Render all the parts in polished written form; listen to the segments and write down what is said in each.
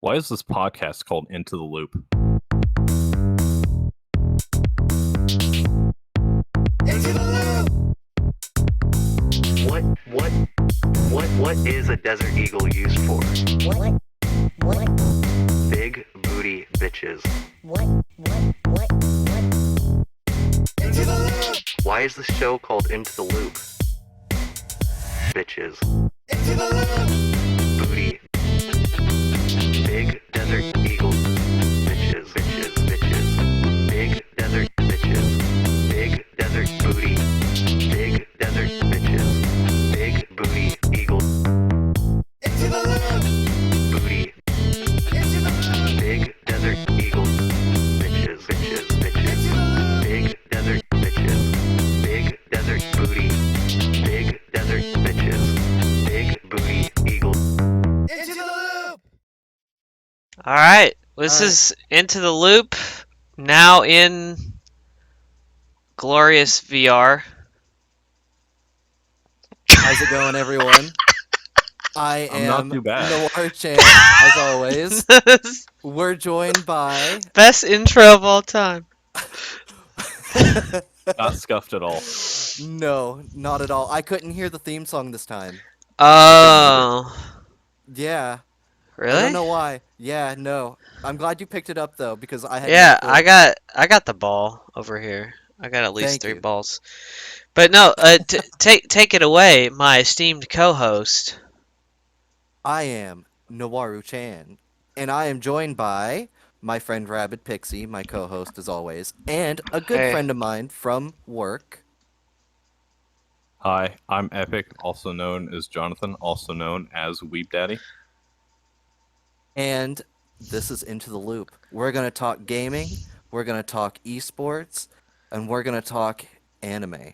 Why is this podcast called Into the Loop? Into the loop! What is a desert eagle used for? What? Big booty bitches. What? Into the loop! Why is the show called Into the Loop? Bitches. Into the loop! Booty. Big desert eagle. Bitches. Big desert bitches. Big desert booty. Big desert bitches. Big booty eagle. Into the loop! Booty. Into the loop! Big desert eagle. Bitches. Big desert bitches. Big desert booty. Big desert bitches. Big booty eagle. Into the loop! All right, this is Into the Loop, now in glorious VR. How's it going, everyone? I I'm not am too bad. Nowaru as always. We're joined by... Best intro of all time. Not scuffed at all. No, not at all. I couldn't hear the theme song this time. Oh, Yeah, I really? don't know why. Yeah, no. I'm glad you picked it up, though, because I had Yeah, no clue. I got the ball over here. I got at least Thank 3 you. balls. But no, take it away, my esteemed co-host. I am Nowaru-chan, and I am joined by my friend Rabbit Pixie, my co-host as always, and a good Hey. friend of mine from work. Hi, I'm Epic, also known as Jonathan, also known as Weep Daddy. And this is Into the Loop. We're going to talk gaming, we're going to talk esports, and we're going to talk anime.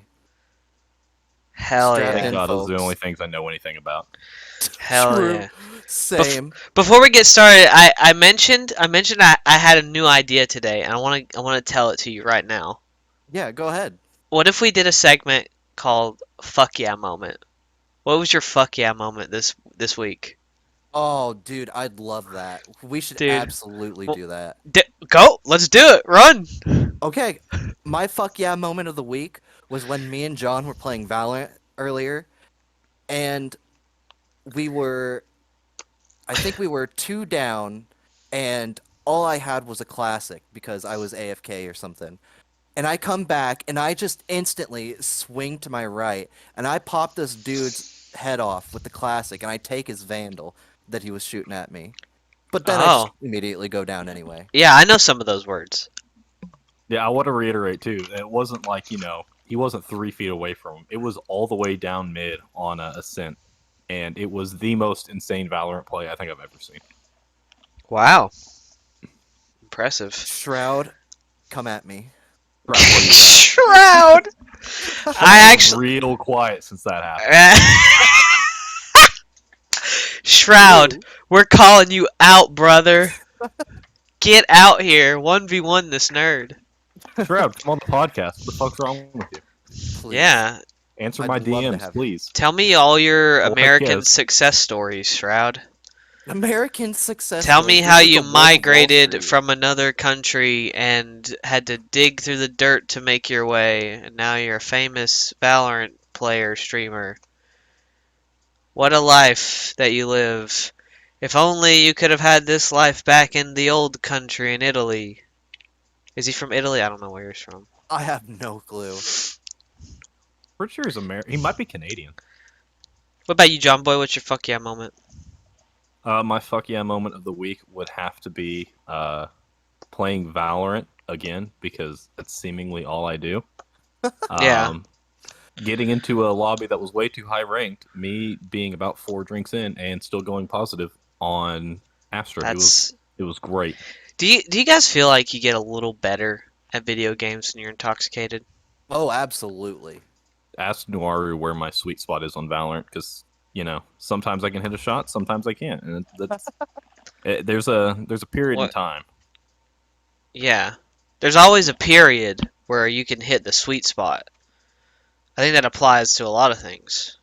Hell Strap Thank in, yeah. God, those are the folks. only things I know anything about. Hell True. yeah. Same. Before we get started, I mentioned I had a new idea today, and I want to tell it to you right now. Yeah, go ahead. What if we did a segment called "Fuck Yeah Moment"? What was your fuck yeah moment this week? Oh, dude, I'd love that. We should Dude. absolutely Well- do that. Go, let's do it. Run. Okay, my fuck yeah moment of the week was when me and John were playing Valorant earlier, and I think we were 2 down, and all I had was a classic because I was AFK or something. And I come back, and I just instantly swing to my right, and I pop this dude's head off with the classic, and I take his Vandal that he was shooting at me. But then I just Oh. immediately go down anyway. Yeah, I know some of those words. Yeah, I want to reiterate too. It wasn't like, he wasn't 3 feet away from him. It was all the way down mid on a ascent. And it was the most insane Valorant play I think I've ever seen. Wow. Impressive. Shroud, come at me. Right, where you at? Shroud. I actually. Real quiet since that happened. Shroud, we're calling you out, brother. Get out here. 1v1 this nerd. Shroud, come on the podcast. What the fuck's wrong with you? Please. Yeah. Answer I'd my love to DMs, have- please. Tell me all your Well, heck American yes. success stories, Shroud. American success. Tell stories. me This how is you the Wolf of Wall migrated Street. from another country and had to dig through the dirt to make your way, and now you're a famous Valorant player, streamer. What a life that you live. If only you could have had this life back in the old country in Italy. Is he from Italy? I don't know where he's from. I have no clue. Pretty sure he's American. He might be Canadian. What about you, John Boy? What's your fuck yeah moment? My fuck yeah moment of the week would have to be playing Valorant again because that's seemingly all I do. Yeah. Getting into a lobby that was way too high ranked, me being about 4 drinks in and still going positive on Astra. That's. It was great. Do you guys feel like you get a little better at video games when you're intoxicated? Oh, absolutely. Ask Nowaru where my sweet spot is on Valorant because sometimes I can hit a shot, sometimes I can't, and there's a period in What? time. Yeah. There's always a period where you can hit the sweet spot. I think that applies to a lot of things.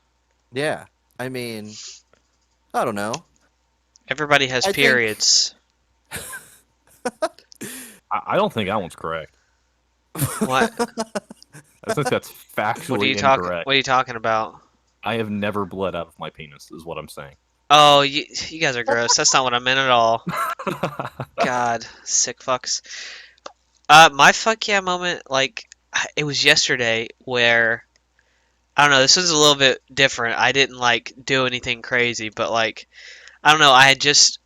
Yeah. I mean, I don't know. Everybody has I think- periods. I don't think that one's correct. What? I think that's What are factually you talking? incorrect. What are you talking about? I have never bled out of my penis, is what I'm saying. Oh, you guys are gross. That's not what I meant at all. God, sick fucks. My fuck yeah moment, like, it was yesterday where I don't know. This was a little bit different. I didn't like do anything crazy, but like I don't know. I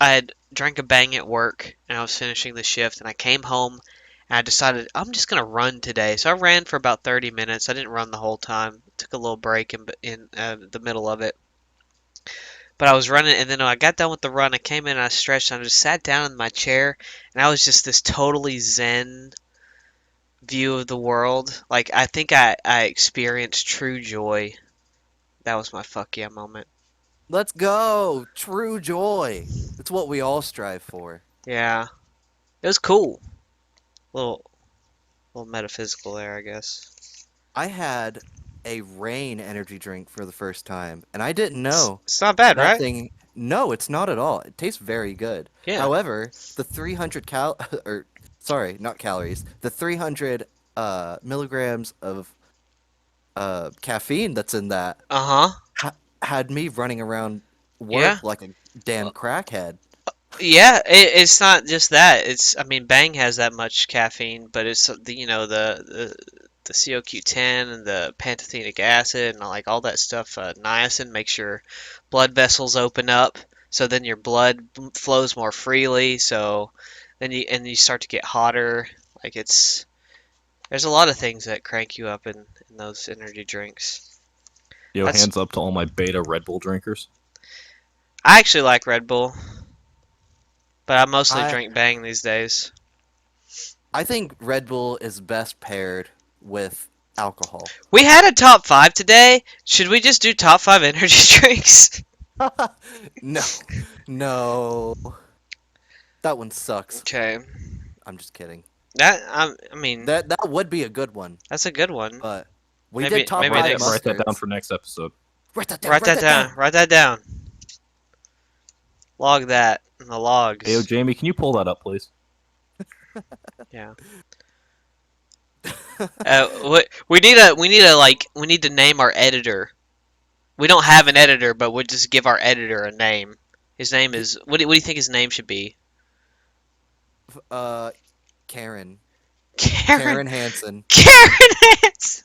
had drank a bang at work and I was finishing the shift and I came home and I decided I'm just gonna run today. So I ran for about 30 minutes. I didn't run the whole time. Took a little break in the middle of it. But I was running, and then when I got done with the run, I came in and I stretched, and I just sat down in my chair, and I was just this totally zen view of the world. Like, I think I experienced true joy. That was my fuck yeah moment. Let's go! True joy. It's what we all strive for. Yeah. It was cool. Little, little metaphysical there, I guess. I had a rain energy drink for the first time, and I didn't know It's not bad, that right? thing. No, it's not at all. It tastes very good. Yeah. However, the 300 or sorry, not calories. The 300 milligrams of caffeine that's in that Uh-huh. had me running around work Yeah. like a damn crackhead. Yeah, it's not just that. I mean, Bang has that much caffeine, but it's the CoQ10 and the pantothenic acid and like all that stuff. Niacin makes your blood vessels open up, so then your blood flows more freely. So then you start to get hotter. Like there's a lot of things that crank you up in those energy drinks. Yo, That's hands up to all my beta Red Bull drinkers. I actually like Red Bull, but I mostly I drink Bang these days. I think Red Bull is best paired with alcohol. We had a top five today. Should we just do top five energy drinks? No, no, that one sucks. Okay, I'm just kidding. I mean That would be a good one, that's a good one. but we Maybe- did top maybe five next- Write that down mustards. for next episode. Write that down. Write that down. Write that down. Log that in the logs. Hey, yo, Jamie, can you pull that up, please? Yeah. We need to name our editor. We don't have an editor, but we'll just give our editor a name. His name is what do you think his name should be? Karen. Karen. Karen Hansen. Karen Hansen.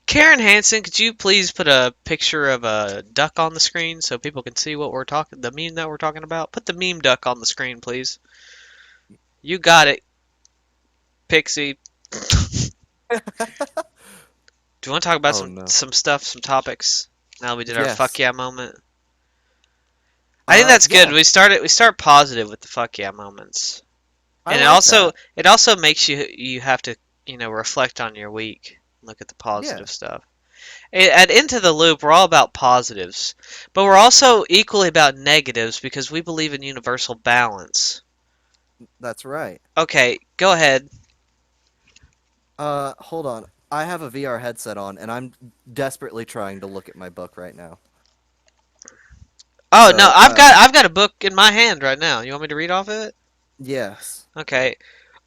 Karen Hansen, could you please put a picture of a duck on the screen so people can see what we're talking, the meme that we're talking about? Put the meme duck on the screen, please. You got it, Pixie. Do you want to talk about Oh, no. some stuff, some topics? Now we did our Yes. fuck yeah moment. I think that's good. Yeah. We start positive with the fuck yeah moments. I And like that. it also makes you have to, reflect on your week, look at the positive stuff. At Into the Loop, we're all about positives, but we're also equally about negatives because we believe in universal balance. That's right. Okay, go ahead. Hold on. I have a VR headset on, and I'm desperately trying to look at my book right now. Oh So, no, I've got a book in my hand right now. You want me to read off of it? Yes. Okay.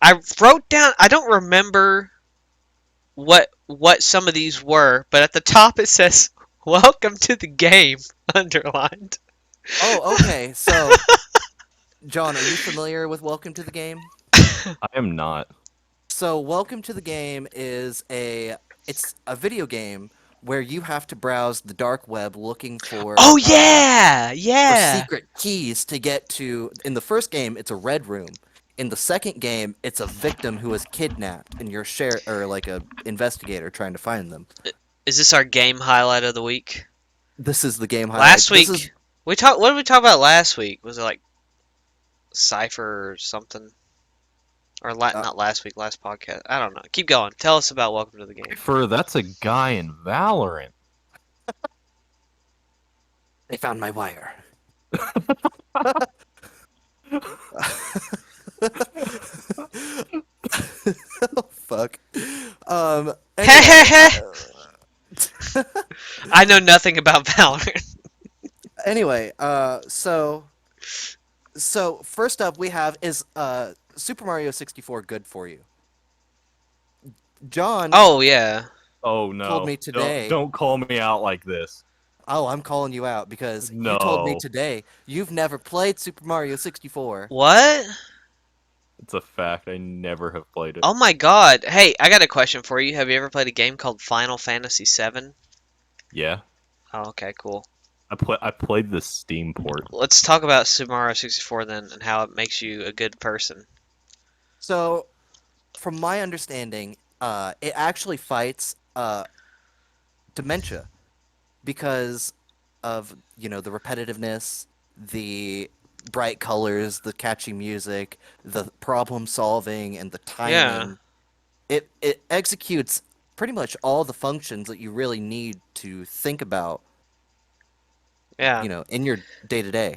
I wrote down. I don't remember what some of these were, but at the top it says "Welcome to the game" underlined. Oh, okay. So, John, are you familiar with Welcome to the Game? I am not. So, Welcome to the Game is it's a video game where you have to browse the dark web looking for Oh yeah, for yeah. secret keys to get to. In the first game, it's a red room. In the second game, it's a victim who was kidnapped, and you're like a investigator trying to find them. Is this our game highlight of the week? This is the game highlight. Last This week is- what did we talk about last week? Was it like Cypher or something? Or not last week, last podcast. I don't know. Keep going. Tell us about Welcome to the Game. That's a guy in Valorant. They found my wire. Oh, fuck. Anyway, I know nothing about Valorant. anyway, so So first up we have is Super Mario 64 good for you? John Oh yeah. Oh told no! me Don't today. don't call me out like this. Oh, I'm calling you out because you told me No, today you've never played Super Mario 64. What? it's a fact. I never have played it. Oh my God. Hey, I got a question for you. Have you ever played a game called Final Fantasy VII? Yeah, Oh, okay, cool. I played the Steam port. Let's talk about Super Mario 64 then and how it makes you a good person. So, from my understanding, it actually fights dementia because of, the repetitiveness, the bright colors, the catchy music, the problem solving, and the Yeah, timing. It executes pretty much all the functions that you really need to think about, yeah. in your day to day.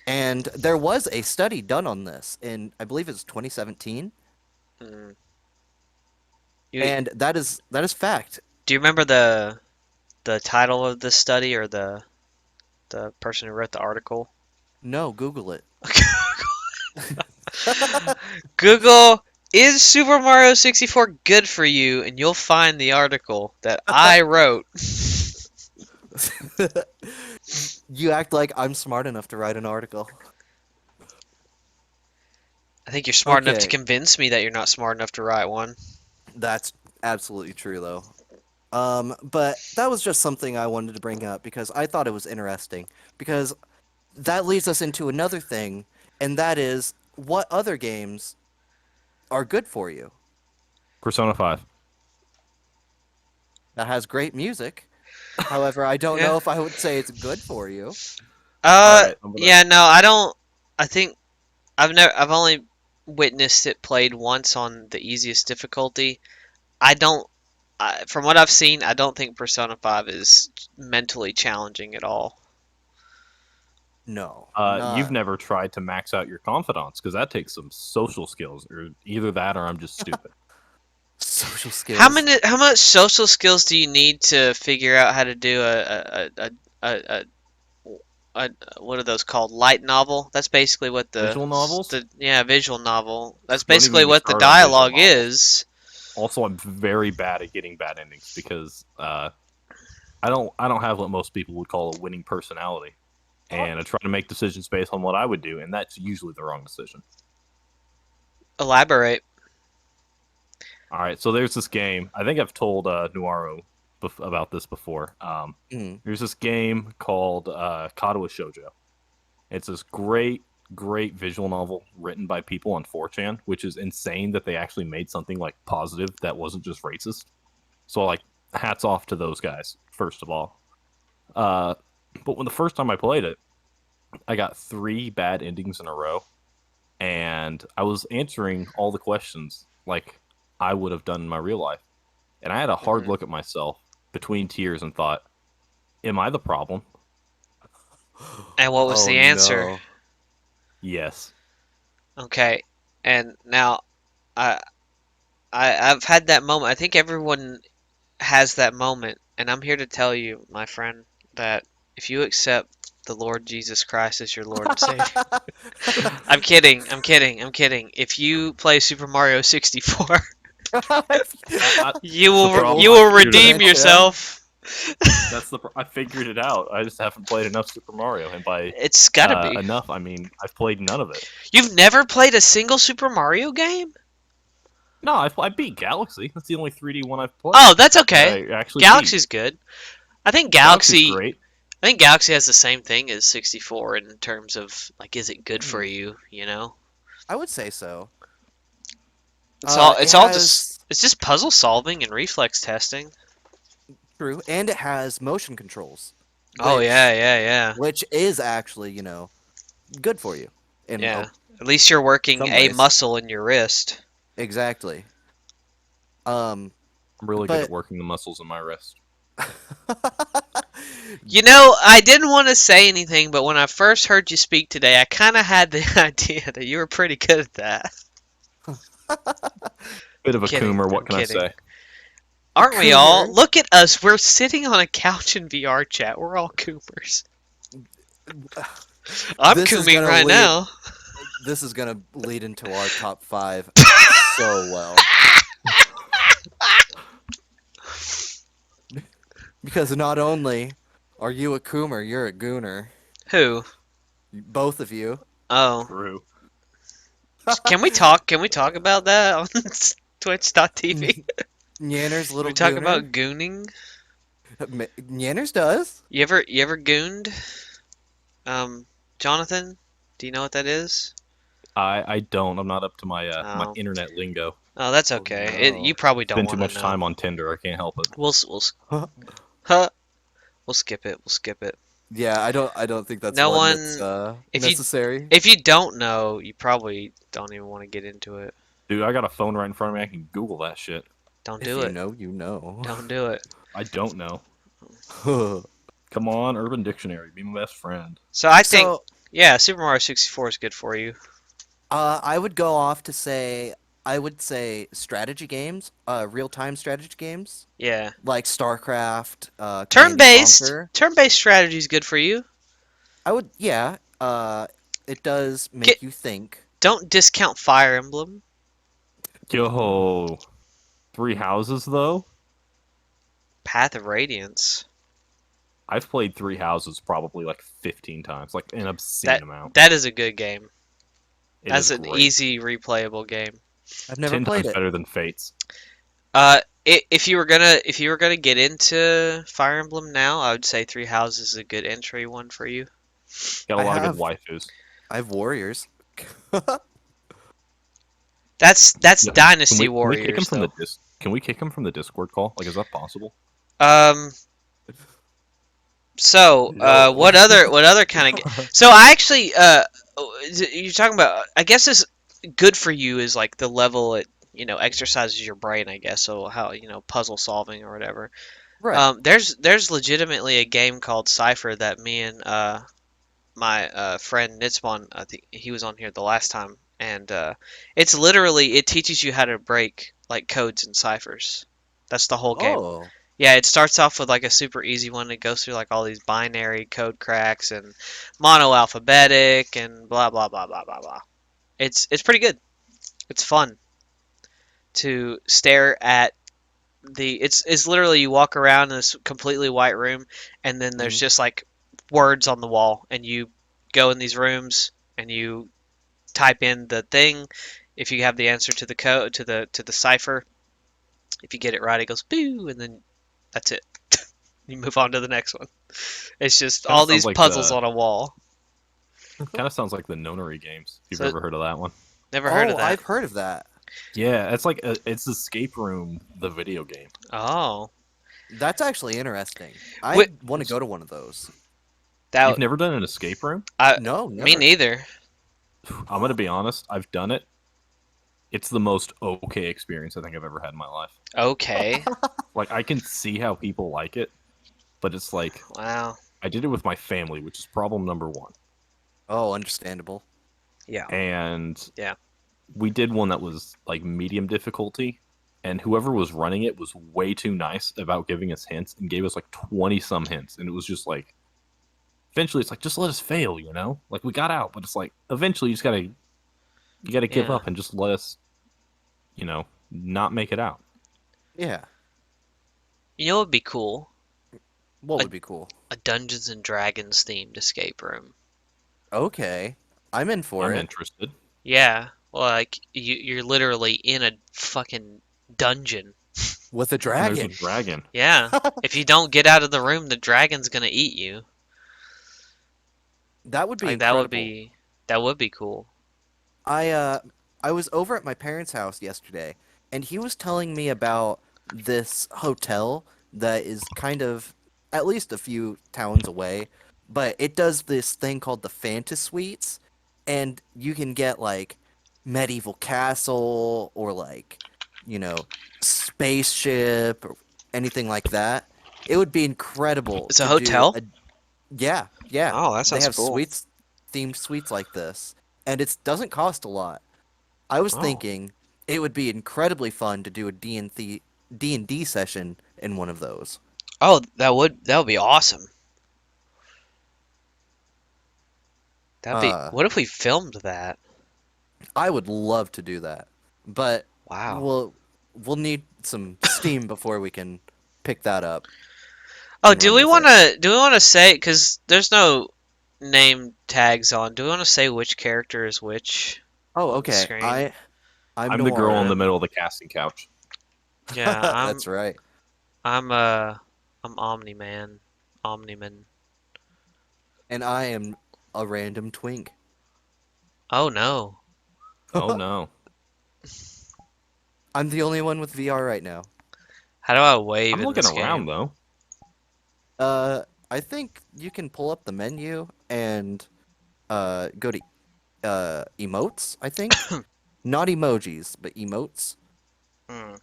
And there was a study done on this in, I believe it's 2017, Mm. You and that is fact. do you remember the title of this study or the person who wrote the article? No, Google it. Google is Super Mario 64 good for you, and you'll find the article that I wrote. You act like I'm smart enough to write an article. I think you're smart enough to Okay, convince me that you're not smart enough to write one. that's absolutely true though. But that was just something I wanted to bring up because I thought it was interesting. Because that leads us into another thing, and that is what other games are good for you? Persona 5. That has great music. However, I don't Yeah. know if I would say it's good for you. All right, I'm gonna. Yeah, no, I don't. I think I've only witnessed it played once on the easiest difficulty. I don't. From what I've seen, I don't think Persona 5 is mentally challenging at all. No, You've not never tried to max out your confidence because that takes some social skills, or either that, or I'm just stupid. social How skills. many? How much social skills do you need to figure out how to do a a what are those called? Light novel. That's basically what Visual novels? the yeah, visual novel. That's Don't even basically get me what the started on visual dialogue novels. is. Also, I'm very bad at getting bad endings because I don't have what most people would call a winning personality, and I try to make decisions based on what I would do, and that's usually the wrong decision. Elaborate. All right, so there's this game. I think I've told Nowaru about this before. Mm. There's this game called Katawa Shoujo. It's this great visual novel written by people on 4chan, which is insane that they actually made something like positive that wasn't just racist. So like, hats off to those guys, first of all. Uh, but when the first time I played it, I got 3 bad endings in a row, and I was answering all the questions like I would have done in my real life. And I had a hard Mhm. look at myself between tears and thought, am I the problem? And what was Oh the answer? no. Yes. Okay. And now I I've had that moment. I think everyone has that moment, and I'm here to tell you, my friend, that if you accept the Lord Jesus Christ as your Lord and Savior. I'm kidding. I'm kidding. I'm kidding. If you play Super Mario 64, I, you that's the will problem. you I will figured it redeem out. Dementia. yourself. I figured it out. I just haven't played enough Super Mario, and by It's gotta be. enough, I mean I've played none of it. You've never played a single Super Mario game? No, I beat Galaxy. That's the only 3D one I've Oh, played that's that okay. I actually beat. Galaxy's good. I think Galaxy's Galaxy great. I think Galaxy has the same thing as 64 in terms of like is it good for Hmm, you, you know? I would say so. It's It all just has it's just puzzle solving and reflex testing. true, and it has motion controls, Oh yeah, which yeah, yeah. which is actually, good for you in Yeah. At least you're working some a ways. muscle in your wrist. Exactly. Um, I'm really good at but working the muscles in my wrist. You know, I didn't want to say anything, but when I first heard you speak today, I kind of had the idea that you were pretty good at that. Bit of a Kidding. coomer, what I'm can I kidding. say? Aren't we all? Coomer. Look at us. We're sitting on a couch in VR chat. We're all coopers. I'm This is cooming gonna right lead- now. This is gonna lead into our top 5 so well. Because not only are you a coomer, you're a gooner. Who? Both of you. Oh, True. can we talk? Can we talk about that on Twitch.tv? Nyanner's little We talk gooner. about gooning. Nyanner's does. You ever gooned? Jonathan, do you know what that is? I don't. I'm not up to my my Oh. internet lingo. Oh, that's Oh, okay. no. You probably don't Spend too want much to know. time on Tinder. I can't help it. We'll skip it. We'll skip it. Yeah, I don't think that's No one one- that's if you- necessary. If you don't know, you probably don't even want to get into it. Dude, I got a phone right in front of me. I can Google that shit. Don't If do you it. know, you know. Don't do it. I don't know. Come on, Urban Dictionary. Be my best friend. So I think, So, yeah, Super Mario 64 is good for you. I would go off to say I would say strategy games, real-time strategy games Yeah. like StarCraft, Command and Turn-based. Conquer. Turn-based strategy is good for you. I would, yeah. It does make Get- you think. Don't discount Fire Emblem. Yo, 3 Houses though. Path of Radiance. I've played 3 Houses probably like 15 times, like an obscene That amount. that is a good game. It That's is an great. easy replayable game. I've never 10 played times it. better than Fates. If you were gonna get into Fire Emblem now, I would say Three Houses is a good entry one for you. Got a I lot have- of good waifus. I have Warriors. That's Yeah, Dynasty Can we kick him Warriors from though. the Can we kick him from the Discord call? Like, is that possible? So, No. what other kind of? So I actually, you're talking about. I guess it's good for you is like the level it exercises your brain. I guess so. How puzzle solving or whatever. Right. There's legitimately a game called Cypher that me and my friend Nitzmon, I think he was on here the last time, and it's literally it teaches you how to break like codes and ciphers. That's the whole game. Oh. Yeah, it starts off with like a super easy one. It goes through like all these binary code cracks and monoalphabetic and blah blah blah blah blah blah. It's pretty good. It's fun to stare at it's literally you walk around in this completely white room and then there's Mhm. just like words on the wall and you go in these rooms and you type in the thing if you have the answer to the code to the cipher. If you get it right, it goes boo, and then that's it. You move on to the next one. It's just Kinda all sounds these like puzzles the- on a wall. Kind of sounds like the Nonary games. If you've So- ever heard of that one. Never heard of that. I've heard of that. Yeah, it's like it's Escape Room, the video game. Oh, That's actually interesting. I Wait- want to go to one of those. that You've never done an escape room? No, never. me neither. I'm gonna be honest. I've done it. It's the most okay experience I think I've ever had in my life. Okay, Like, I can see how people like it, but it's like wow. I did it with my family, which is problem number 1. Oh, understandable. Yeah, And Yeah. we did one that was like medium difficulty, and whoever was running it was way too nice about giving us hints and gave us like 20 some hints, and it was just like eventually it's like just let us fail, like we got out, but it's like eventually you gotta give Yeah. up and just let us not make it out. Yeah. you know what would be cool? What would be cool? A Dungeons and Dragons themed escape room. Okay. I'm in for I'm it. interested. Yeah, well, like you're literally in a fucking dungeon. With a And dragon. there's a dragon. Yeah, if you don't get out of the room, the dragon's gonna eat you. That would be Like incredible. that would be cool. I was over at my parents' house yesterday, and he was telling me about this hotel that is kind of at least a few towns away, but it does this thing called the Fantasy Suites, and you can get like medieval castle or like, spaceship or anything like that. It would be incredible. It's a to hotel? Yeah, yeah. Oh, that They sounds have cool. themed suites like this, and it doesn't cost a lot. I was Oh. thinking it would be incredibly fun to do a D&D session in one of those. Oh, that would be awesome. That'd be. Uh, What if we filmed that? I would love to do that, but Wow. we'll need some steam before we can pick that up Oh, and do run we with it. wanna do we wanna say because there's no name tags on? Do we wanna say which character is which Oh, on the okay. screen? I'm I'm the girl in Nowaru. the middle of the casting couch. Yeah, That's right. I'm uh I'm Omni Man, Omni-Man. And I am a random twink. Oh no. Oh no. I'm the only one with VR right now. How do I wave I'm in looking this around game? though. I think you can pull up the menu and go to emotes, I think. Not emojis, but emotes. Hmm.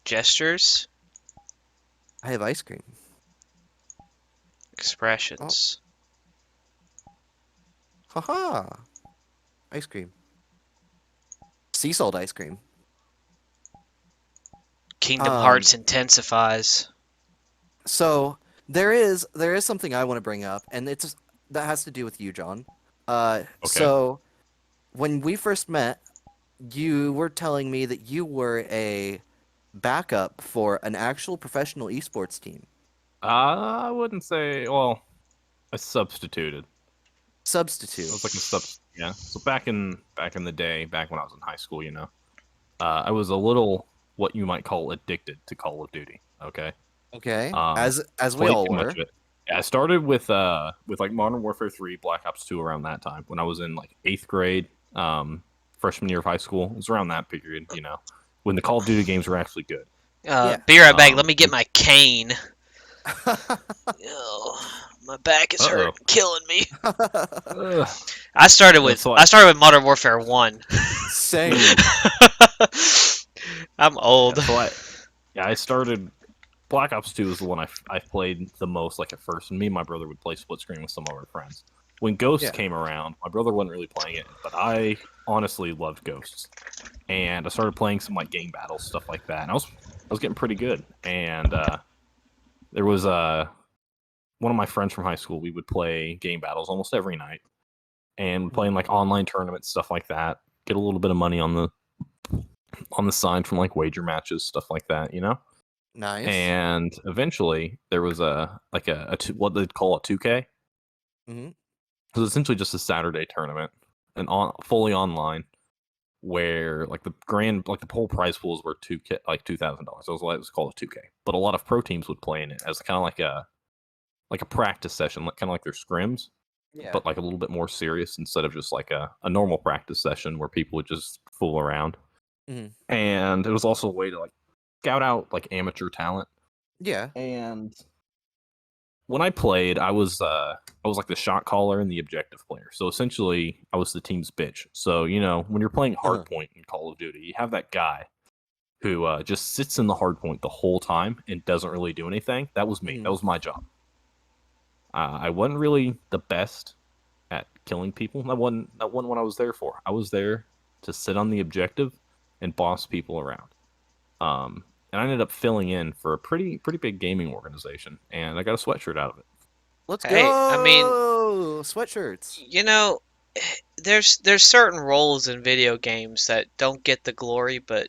Gestures, I have ice cream. expressions. Haha. Ice cream. Sea salt ice cream. Kingdom Um, Hearts intensifies. So there is something I want to bring up, and that has to do with you, John. Okay. So when we first met, you were telling me that you were a backup for an actual professional esports team. I wouldn't say. Well, I substituted. Substitute. I was like a sub. Yeah. So back in the day, back when I was in high school, I was a little what you might call addicted to Call of Duty. Okay. Okay. Um, As we played all too much were. of it. Yeah, I started with like Modern Warfare 3, Black Ops 2 around that time when I was in like 8th grade, freshman year of high school. It was around that period, when the Call of Duty games were actually good. Yeah. Be right back. Let Um, me get my cane. My back is Uh-oh. killing me. Ugh. I started Yeah, with so I started with Modern Warfare 1. Same. I'm old. I started. Black Ops 2 was the one I played the most, like at first, and me and my brother would play split screen with some of our friends. When Ghosts Yeah. came around, my brother wasn't really playing it, but I honestly loved Ghosts, and I started playing some like game battles, stuff like that, and I was getting pretty good. And there was one of my friends from high school. We would play game battles almost every night, and we'd play in like online tournaments, stuff like that. Get a little bit of money on the side from like wager matches, stuff like that, Nice. And eventually there was what they'd call a 2K. Mhm. It was essentially just a Saturday tournament, fully online, where like the whole prize pools were $2,000. It was called a 2K. But a lot of pro teams would play in it as kind of like a practice session, kind of like their scrims, Yeah. but like a little bit more serious instead of just like a normal practice session where people would just fool around. Mhm. And it was also a way to like scout out like amateur talent. Yeah. And when I played, I was like the shot caller and the objective player. So essentially, I was the team's bitch. So when you're playing hardpoint in Call of Duty, you have that guy who just sits in the hardpoint the whole time and doesn't really do anything. That was me. Mhm. That was my job. I wasn't really the best at killing people. That wasn't what I was there for. I was there to sit on the objective and boss people around. And I ended up filling in for a pretty big gaming organization, and I got a sweatshirt out of it. Let's Hey, go. I mean- Sweatshirts. You know, there's certain roles in video games that don't get the glory, but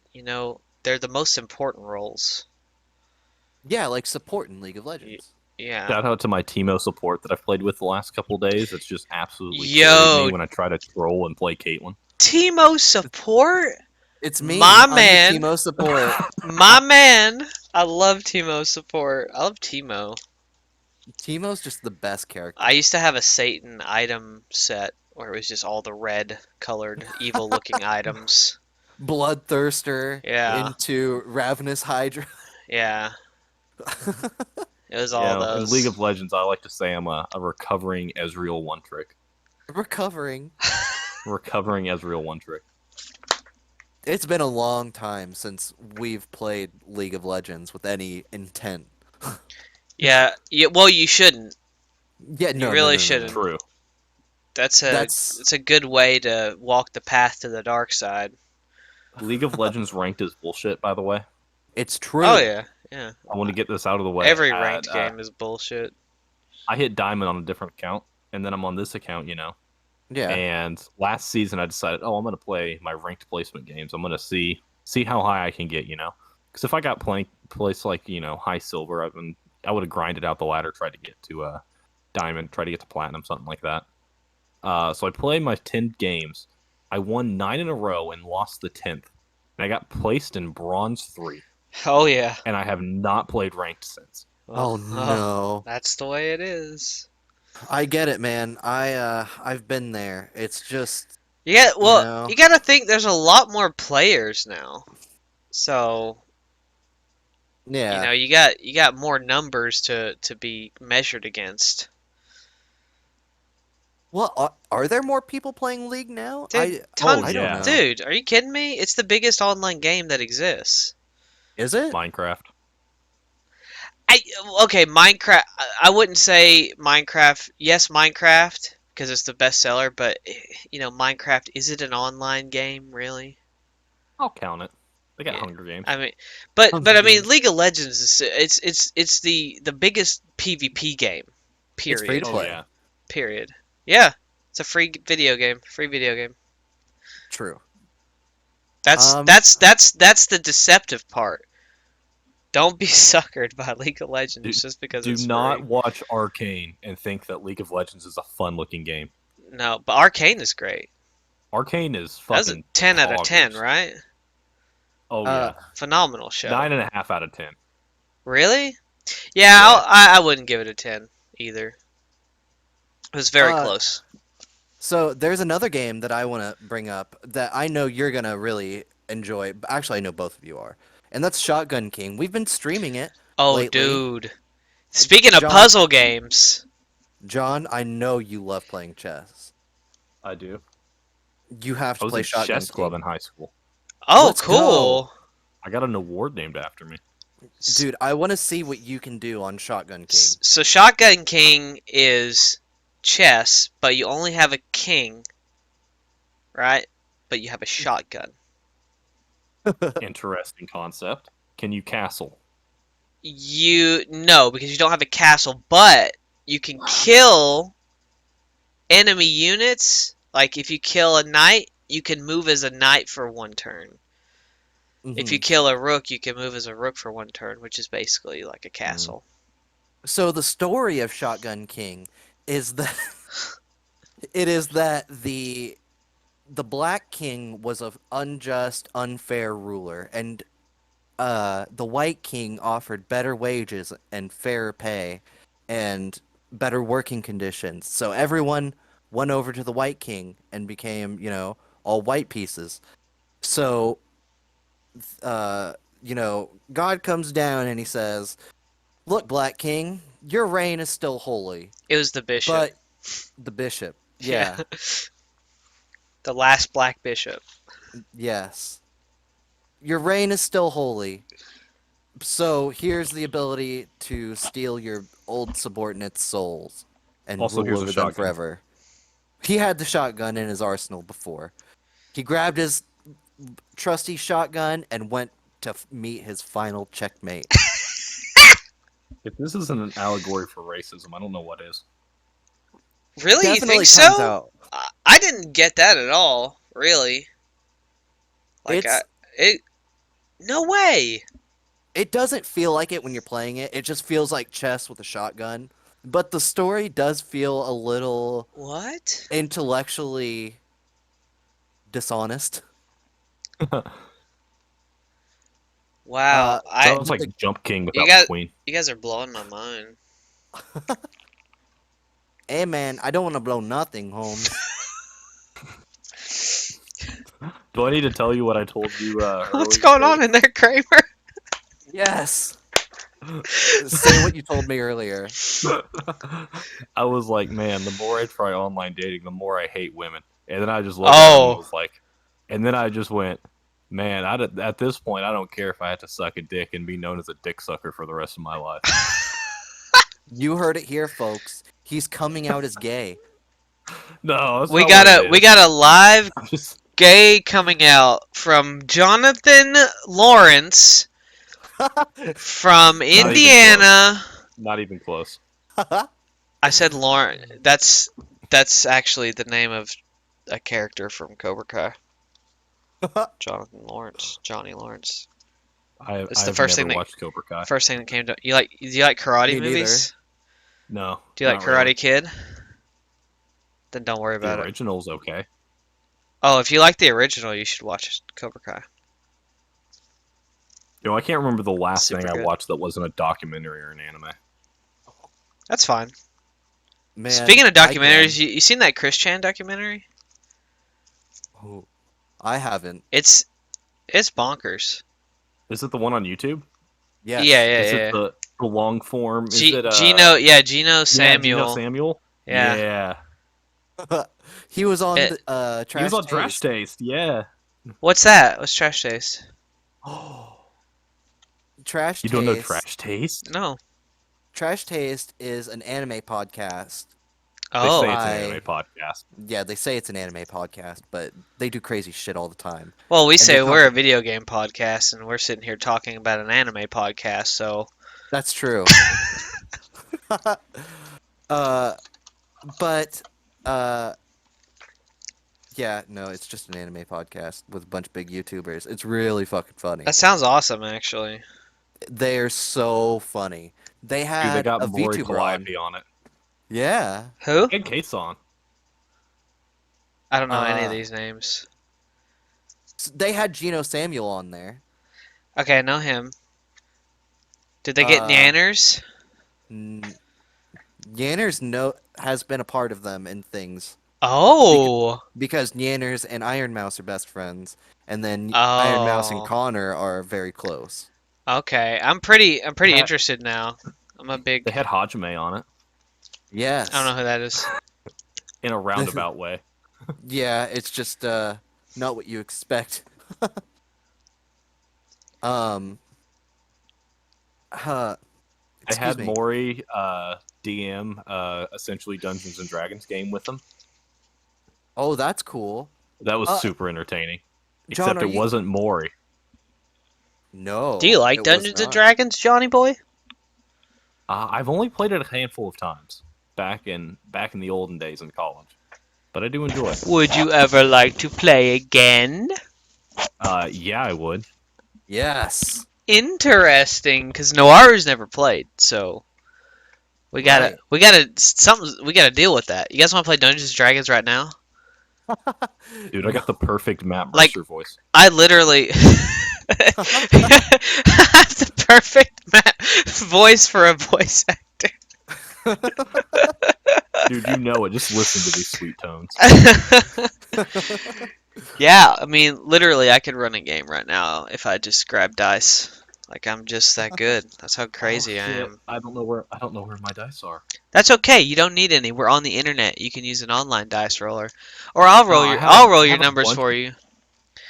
they're the most important roles. Yeah, like support in League of Legends. Yeah. Shout out to my Teemo support that I've played with the last couple of days. It's just absolutely Yo. carried me when I try to troll and play Caitlyn. Teemo support? It's me. My I'm the man. Teemo support. My man. I love Teemo support. I love Teemo. Teemo's just the best character. I used to have a Satan item set where it was just all the red colored evil looking items. Bloodthirster Yeah. into Ravenous Hydra. Yeah. It was all In those. League of Legends, I like to say I'm a recovering Ezreal one trick. Recovering. Recovering Ezreal one trick. It's been a long time since we've played League of Legends with any intent. Yeah. Well, you shouldn't. Yeah, no, really no, no, no, shouldn't. no. True. It's a good way to walk the path to the dark side. League of Legends ranked is bullshit, by the way. It's true. Oh yeah, I want to get this out of the way. Every ranked I game is bullshit. hit diamond on a different account, and then I'm on this account, Yeah. And last season I decided, I'm gonna play my ranked placement games. I'm gonna see how high I can get, Because if I got place like high silver, I would have grinded out the ladder, tried to get to diamond, try to get to platinum, something like that. So I played my 10 games. I won 9 in a row and lost the 10th. And I got placed in bronze 3. Oh yeah. And I have not played ranked since. Oh no. That's the way it is. I get it, man. I've been there. It's just Well, know. you gotta think there's a lot more players now. So, yeah. you got more numbers to be measured against. Well, are there more people playing League now? Dude, tons. I don't yeah. know. Dude, are you kidding me? It's the biggest online game that exists. Is it? Minecraft. Okay, Minecraft. I wouldn't say Minecraft. Yes, Minecraft because it's the best seller, but Minecraft, is it an online game really? I'll count it. They got Yeah. Hunger Games. I mean, but Hunger I mean, Games. League of Legends is it's the biggest PvP game. It's free Period. to Oh play. yeah. Period. Yeah, it's a free video game. Free video game. True. That's Um, that's the deceptive part. Don't be suckered by League of Legends just because Do it's not free. watch Arcane and think that League of Legends is a fun-looking game. No, but Arcane is great. Arcane is That's a fucking 10 out of 10, poggers. right? Oh Uh, yeah, Phenomenal show. 9.5 out of 10. Really? Yeah, Yeah. I wouldn't give it a 10 either. It was very Uh, close. So there's another game that I want to bring up that I know you're gonna really enjoy. Actually, I know both of you are, and that's Shotgun King. We've been streaming it Oh, lately. dude. Speaking of John- puzzle games, John, I know you love playing chess. I do. You have I to was play in Shotgun chess club King. in high school. oh, Let's cool. I got an award named after me. Dude, I want to see what you can do on Shotgun King. So Shotgun King is chess, but you only have a king, right? But you have a shotgun. Interesting concept. Can you castle? No, because you don't have a castle, but you can kill enemy units. Like if you kill a knight, you can move as a knight for 1 turn. If you Mhm. kill a rook, you can move as a rook for 1 turn, which is basically like a castle. So the story of Shotgun King is that it is that the Black King was an unjust, unfair ruler, and the White King offered better wages and fairer pay and better working conditions. So everyone went over to the White King and became, all white pieces. So, God comes down and he says, "Look, Black King, your reign is still holy, It was the bishop. but the bishop, yeah, The last black bishop. yes, your reign is still holy. So here's the ability to steal your old subordinates' souls and Also, here's rule a over them shotgun. forever." He had the shotgun in his arsenal before. He grabbed his trusty shotgun and went to meet his final checkmate. If this isn't an allegory for racism, I don't know what is. Really? You Definitely think comes so? out. I didn't get that at all. Really? Like It's- no way. It doesn't feel like it when you're playing it. It just feels like chess with a shotgun. But the story does feel a little What? intellectually dishonest. Wow. Sounds like Jump King without got- the Queen. You guys are blowing my mind. Hey man, I don't want to blow nothing, Holmes. Do I need to tell you what I told you What's earlier going on today? in there, Kramer? Yes. Say what you told me earlier. I was like, man, the more I try online dating, the more I hate women. And then I just looked at Oh. them and was like, and then I just went, man, at this point, I don't care if I had to suck a dick and be known as a dick sucker for the rest of my life. You heard it here, folks. He's coming out as gay. No, that's We not got what it a we is. got a live I'm just gay coming out from Jonathan Lawrence from Indiana. not even close. I said Lauren. That's actually the name of a character from Cobra Kai. Jonathan Lawrence, Johnny Lawrence. It's the I've first never thing that watched Cobra Kai. came to. You like? Do you like karate Me neither. movies? No, Do you like not Karate really. Kid? Then don't worry The about it. original's okay. Oh, if you like the original, you should watch Cobra Kai. I can't remember the last Super thing I good. watched that wasn't a documentary or an anime. That's fine. Man, Speaking of I documentaries, you seen that Chris Chan documentary? Oh, I haven't. It's bonkers. Is it the one on YouTube? Yes. Yeah, Is yeah. it the long form? Is it Gino Gino Samuel. Samuel? Yeah. Yeah. He was on It- the He was Trash on Trash Taste. Taste. Yeah. What's that? What's Trash Taste? Trash You don't know Taste. Trash Taste? No. Trash Taste is an anime podcast. They Oh. say it's an I- anime podcast. Yeah, they say it's an anime podcast, but they do crazy shit all the time. Well, we they say come- we're a video game podcast, and we're sitting here talking about an anime podcast. So That's true. But yeah, no, it's just an anime podcast with a bunch of big YouTubers. It's really fucking funny. that sounds awesome, actually. They're so funny. They Dude, had they got a Mori VTuber on. Calliope on it. Yeah. Who? And Kate's on. I don't know any of Uh, these names. They had Gino Samuel on there. Okay, I know him. Did they get uh, Nanners? Yanners has been a part of them in things Oh. because Yanners and Iron Mouse are best friends, and then Iron Mouse and Oh. Connor are very close. Okay, I'm pretty That- interested now. I'm a big. They had Hajime on it Yes. I don't know who that is. in a roundabout way. Yeah, it's just not what you expect. Um. They Excuse had me. Mori DM essentially Dungeons and Dragons game with them. Oh, that's cool. That was Uh, super entertaining. John, Except are it you- wasn't Mori. No. Do you like it was Dungeons and not. Dragons, Johnny boy? I've only played it a handful of times back in the olden days in college, but I do enjoy it. Would you ever like to play again? Yeah, I would. Yes. Interesting, because Nowaru's never played, so we gotta deal with that. You guys want to play Dungeons and Dragons right now? Dude, I got the perfect Matt Like- Mercer voice. I literally have the perfect voice for a voice actor. Dude, you know it. Just listen to these sweet tones. Yeah, I mean, literally, I could run a game right now if I just grab dice. Like, I'm just that good. That's how crazy I Oh, shit. am. I don't know where my dice are. That's okay. You don't need any. We're on the internet. You can use an online dice roller, or I'll roll I your have- I'll roll I your have a numbers bunch for of- you.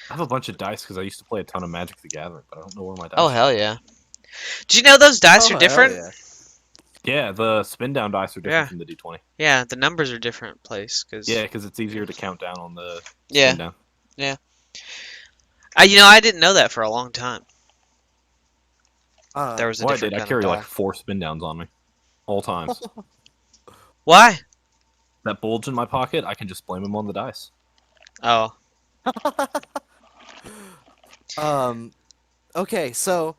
I have a bunch of dice because I used to play a ton of Magic the Gathering, but I don't know where my dice Oh are. hell yeah! Did you know those dice Oh, are hell different? yeah. Yeah, the spin down dice are different Yeah. from the D20. Yeah, the numbers are different place because Yeah, because it's easier to count down on the yeah. spin down. I didn't know that for a long time. There was a Well, I different did. I kind carry of like die. 4 spin downs on me. All times. Why? That bulge in my pocket, I can just blame him on the dice. Oh, Okay, so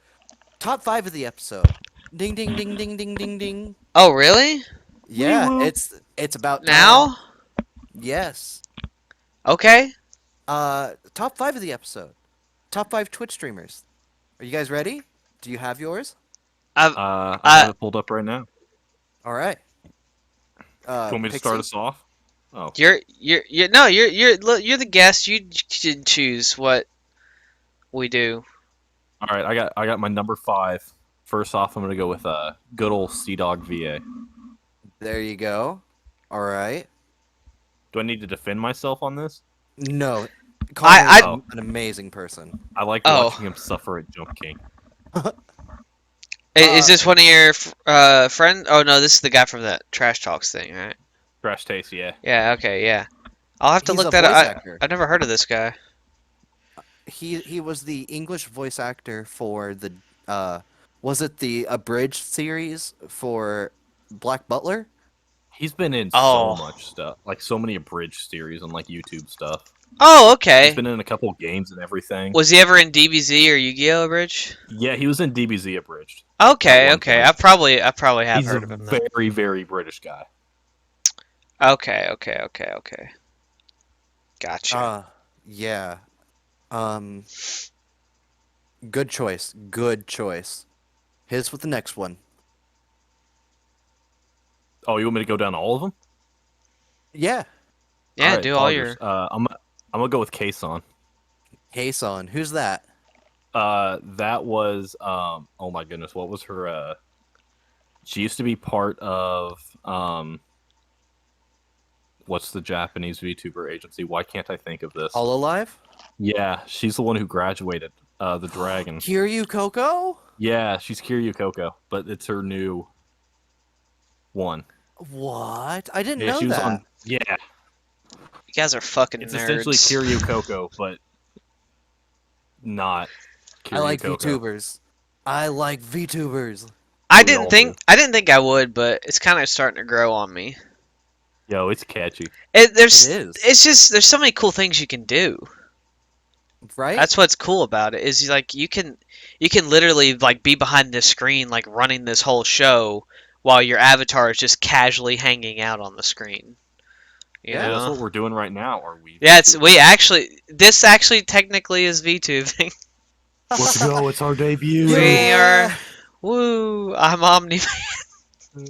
top 5 of the episode. Ding ding ding ding ding ding ding. oh really? Yeah, Wee-woo. it's about time. Now? Yes. Okay. Top 5 of the episode. Top 5 Twitch streamers. Are you guys ready? Do you have yours? I have it pulled up right now. All right. Do you want me to start Pixie? us off? Oh, You're the guest. You should choose what we do. all right. I got my number 5. First off, I'm gonna go with good old Sea Dog VA. There you go. All right. Do I need to defend myself on this? No. I- Connor's an amazing person. I like Oh. watching him suffer at Jump King. Is this one of your friends? Oh no, this is the guy from that Trash Talks thing, right? Trash Taste, yeah. Yeah. Okay. Yeah. I'll have to He's look a that voice up. actor. I've never heard of this guy. He was the English voice actor for the was it the abridged series for Black Butler? He's been in Oh. so much stuff, like so many abridged series on like YouTube stuff. Oh, He's okay. been in a couple games and everything. Was he ever in DBZ or Yu-Gi-Oh! Bridge? Yeah, he was in DBZ abridged. Okay, one okay. point. I probably have He's a heard of him then. very, very British guy. Okay. Gotcha. Yeah. Good choice. Good choice. Here's with the next one. Oh, you want me to go down all of them? Yeah. Yeah, Alright, do all Doggers. your. I'm gonna go with Kason. Kason. Who's that? That was oh my goodness, what was her she used to be part of what's the Japanese VTuber agency? Why can't I think of this? Hololive? Yeah, she's the one who graduated, the dragon. Kiryu Coco? Yeah, she's Kiryu Coco, but it's her new one. What? I didn't Yeah, know she was that. on. Yeah, You guys are fucking it's nerds. essentially Kiryu Coco, but not Kiryu I like Coco. VTubers. I like VTubers. I We all didn't think I would, but it's kind of starting to grow on me. Yo, it's catchy. It is. It's just there's so many cool things you can do. Right? That's what's cool about it. Is like you can literally like be behind this screen like running this whole show while your avatar is just casually hanging out on the screen. You Yeah, know? That's what we're doing right now. Are we? Yeah, this actually technically is VTubing. Let's go! It's our debut. We are. Woo! I'm Omni Man.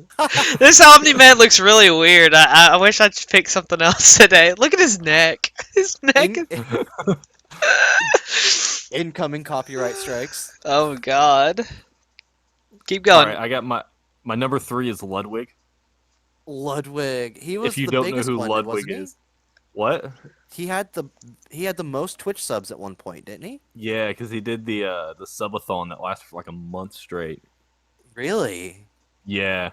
This Omni Man looks really weird. I wish I'd pick something else today. Look at his neck. His neck. Incoming copyright strikes. Oh God. Keep All going. right, I got my number 3 is Ludwig. Ludwig. He was If you the don't know biggest who one, Ludwig wasn't is, what? he? He had the most Twitch subs at one point, didn't he? Yeah, because he did the subathon that lasted for like a month straight. Really? Yeah,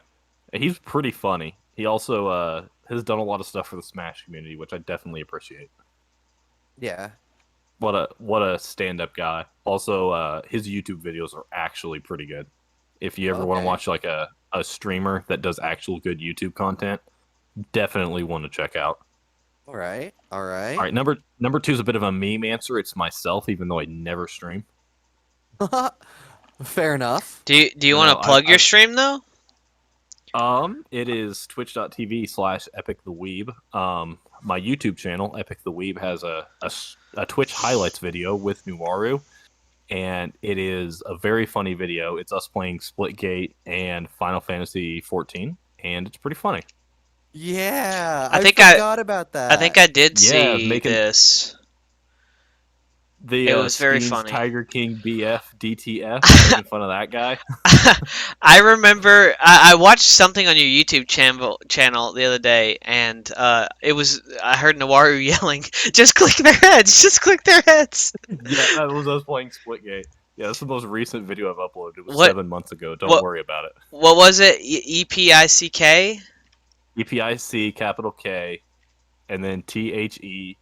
he's pretty funny. He also has done a lot of stuff for the Smash community, which I definitely appreciate. Yeah. What a stand-up guy. Also, his YouTube videos are actually pretty good. If you ever want to Okay. watch like a streamer that does actual good YouTube content, definitely one to check out. All right. All right. All right, number 2 is a bit of a meme answer. It's myself, even though I never stream. Fair enough. Do you want No, to plug I- your stream though? It is twitch.tv/epictheweeb. My YouTube channel, Epic the Weeb, has a Twitch highlights video with Nowaru, and it is a very funny video. It's us playing Splitgate and Final Fantasy 14, and it's pretty funny. Yeah. I I think forgot about that. I think I did Yeah, see making- this. The It was very Steam's funny. Tiger King BF DTF, making fun of that guy. I remember I watched something on your YouTube channel the other day, and I heard Nowaru yelling, "Just click their heads! Just click their heads!" Yeah, that was us playing Splitgate. Yeah, that's the most recent video I've uploaded. It was What- 7 months ago. Don't what- worry about it. What was it? EPICK? EPIC capital K, and then TheWeeb,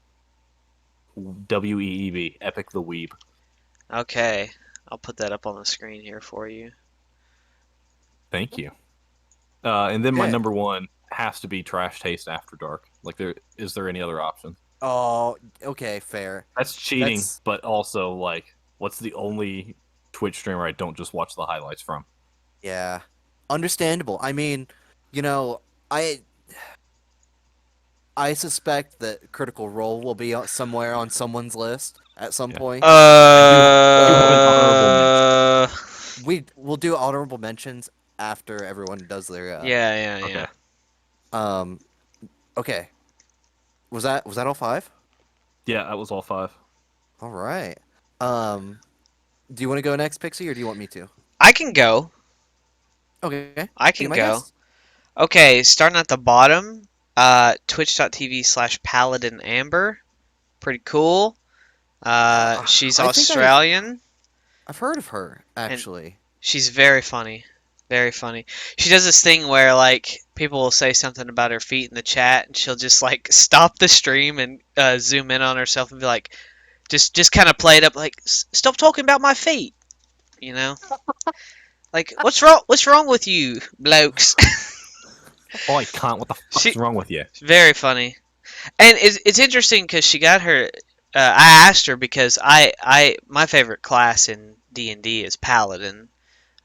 Epic the Weeb. Okay, I'll put that up on the screen here for you. Thank you. And then my Okay. number 1 has to be Trash Taste After Dark. Like, is there any other option? Oh, okay, fair. That's cheating, That's- but also like, what's the only Twitch streamer I don't just watch the highlights from? Yeah. Understandable. I mean, I suspect that Critical Role will be somewhere on someone's list at some Yeah. point. We'll do honorable mentions after everyone does their Yeah. Okay. Okay. Was that all 5? Yeah, that was all 5. All right. Do you want to go next, Pixie, or do you want me to? I can go. Okay. I Be can my go. guest. Okay, starting at the bottom, twitch.tv/Paladin Amber. Pretty cool. She's I think Australian. I've heard of her, actually. She's very funny. Very funny. She does this thing where like people will say something about her feet in the chat and she'll just like stop the stream and zoom in on herself and be like just kind of play it up like stop talking about my feet. You know? Like what's wrong with you blokes? Oh, I can't. What the fuck's She- wrong with you? Very funny. And it's interesting because she got her. I asked her because my favorite class in D&D is Paladin.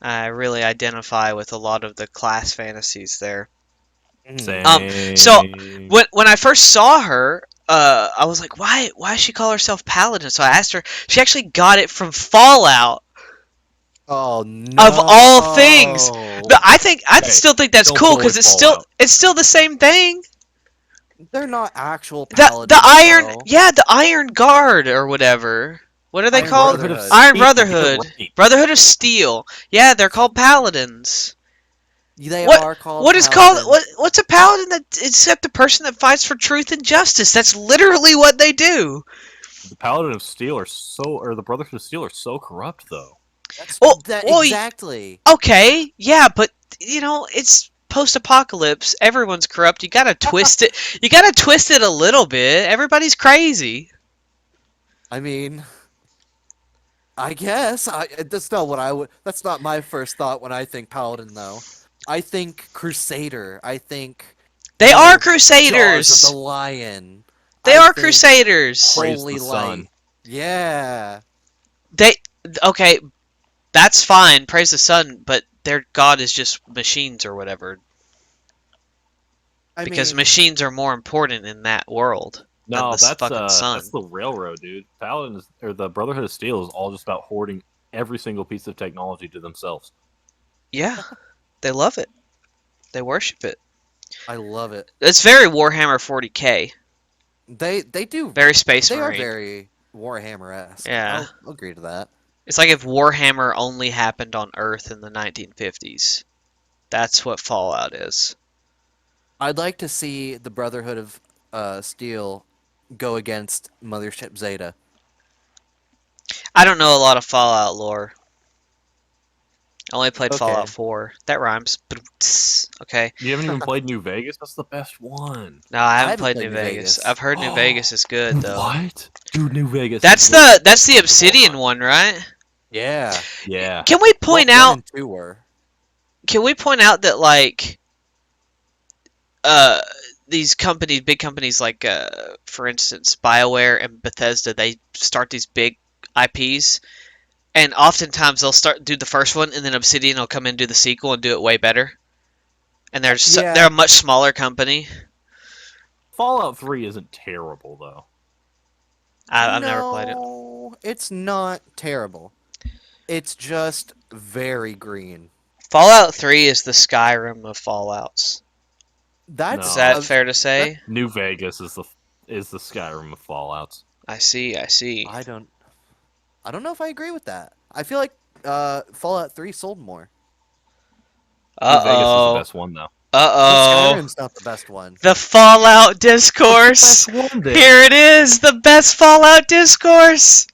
I really identify with a lot of the class fantasies there. Same. So when I first saw her, I was like, why does she call herself Paladin? So I asked her. She actually got it from Fallout Oh no! of all things. But I Hey, still think that's don't cool bully because Fallout. it's still the same thing. They're not actual The paladins. iron, though. yeah, the Iron Guard or whatever. What are they Iron called? Brotherhood. Iron Steel, get it Brotherhood. right. Brotherhood of Steel. Yeah, they're called paladins. They What are called. what is called paladins. what's a paladin that except a person that fights for truth and justice? That's literally what they do. The Paladin of Steel are or the Brotherhood of Steel are so corrupt, though. That's Well, that well, exactly. Okay, yeah, but it's post-apocalypse. Everyone's corrupt. You gotta twist it. You gotta twist it a little bit. Everybody's crazy. I mean, I guess that's not what I would. That's not my first thought when I think paladin, though. I think crusader. I think They you are know, Jaws crusaders. of the Lion. They I are think crusaders. Praise Holy the sun. light. Yeah. They okay, that's fine. Praise the sun, but their god is just machines or whatever. I Because mean, machines are more important in that world than No, the fucking sun. that's the railroad, dude. Or the Brotherhood of Steel is all just about hoarding every single piece of technology to themselves. Yeah, they love it. They worship it. I love it. It's very Warhammer 40k. They do. Very Space They are Marine. very Warhammer-esque. Yeah. I'll agree to that. It's like if Warhammer only happened on Earth in the 1950s. That's what Fallout is. I'd like to see the Brotherhood of Steel go against Mothership Zeta. I don't know a lot of Fallout lore. I only played Okay. Fallout 4. That rhymes. Okay. You haven't even played New Vegas? That's the best one. No, I haven't played New Vegas. I've heard New Oh, Vegas is good though. What? Dude, New Vegas. That's is way that's the better than Obsidian Fallout. one, right? Yeah. Yeah. Can we point Well, out 1 and 2 were. can we point out that like uh these companies, big companies like for instance BioWare and Bethesda, they start these big IPs and oftentimes they'll do the first one and then Obsidian will come in and do the sequel and do it way better. And Yeah. they're a much smaller company. Fallout 3 isn't terrible, though. I've never played it. No, it's not terrible. It's just very green. Fallout 3 is the Skyrim of Fallouts. That's Is No. that fair to say? New Vegas is the Skyrim of Fallouts. I see. I don't know if I agree with that. I feel like Fallout 3 sold more. New Vegas is the Uh-oh. best one, though. Uh-oh. Skyrim's not the best one. The Fallout discourse. Best one, then. Here it is, the best Fallout discourse.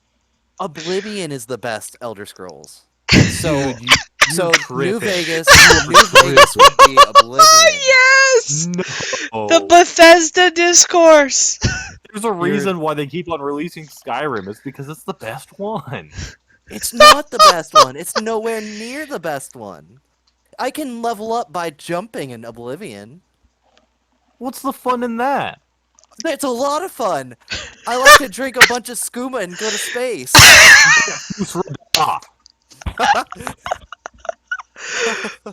Oblivion is the best Elder Scrolls. Dude, So New tripping. Vegas would be Oblivion. Yes! No. The Bethesda discourse. There's a reason why they keep on releasing Skyrim. It's because it's the best one. It's not the best one. It's nowhere near the best one. I can level up by jumping in Oblivion. What's the fun in that? It's a lot of fun. I like to drink a bunch of skooma and go to space. Ah,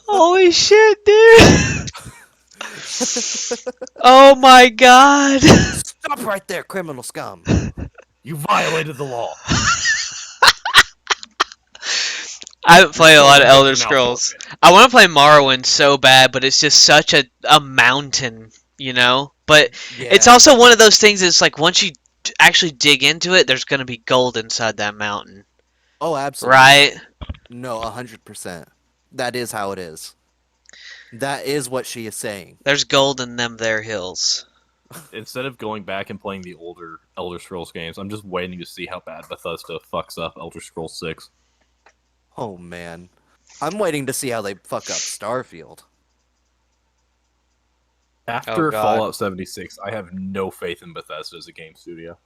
Holy shit, dude. Oh my god. Stop right there, criminal scum. you violated the law. I haven't played a lot of Elder Now Scrolls. forfeit. I want to play Morrowind so bad, but it's just such a mountain, you know? But it's Yeah. also one of those things that's like once you actually dig into it, there's going to be gold inside that mountain. Oh, absolutely. Right? No, 100%. That is how it is. That is what she is saying. There's gold in them there hills. Instead of going back and playing the older Elder Scrolls games, I'm just waiting to see how bad Bethesda fucks up Elder Scrolls 6. Oh, man. I'm waiting to see how they fuck up Starfield. After Oh, God. Fallout 76, I have no faith in Bethesda as a game studio.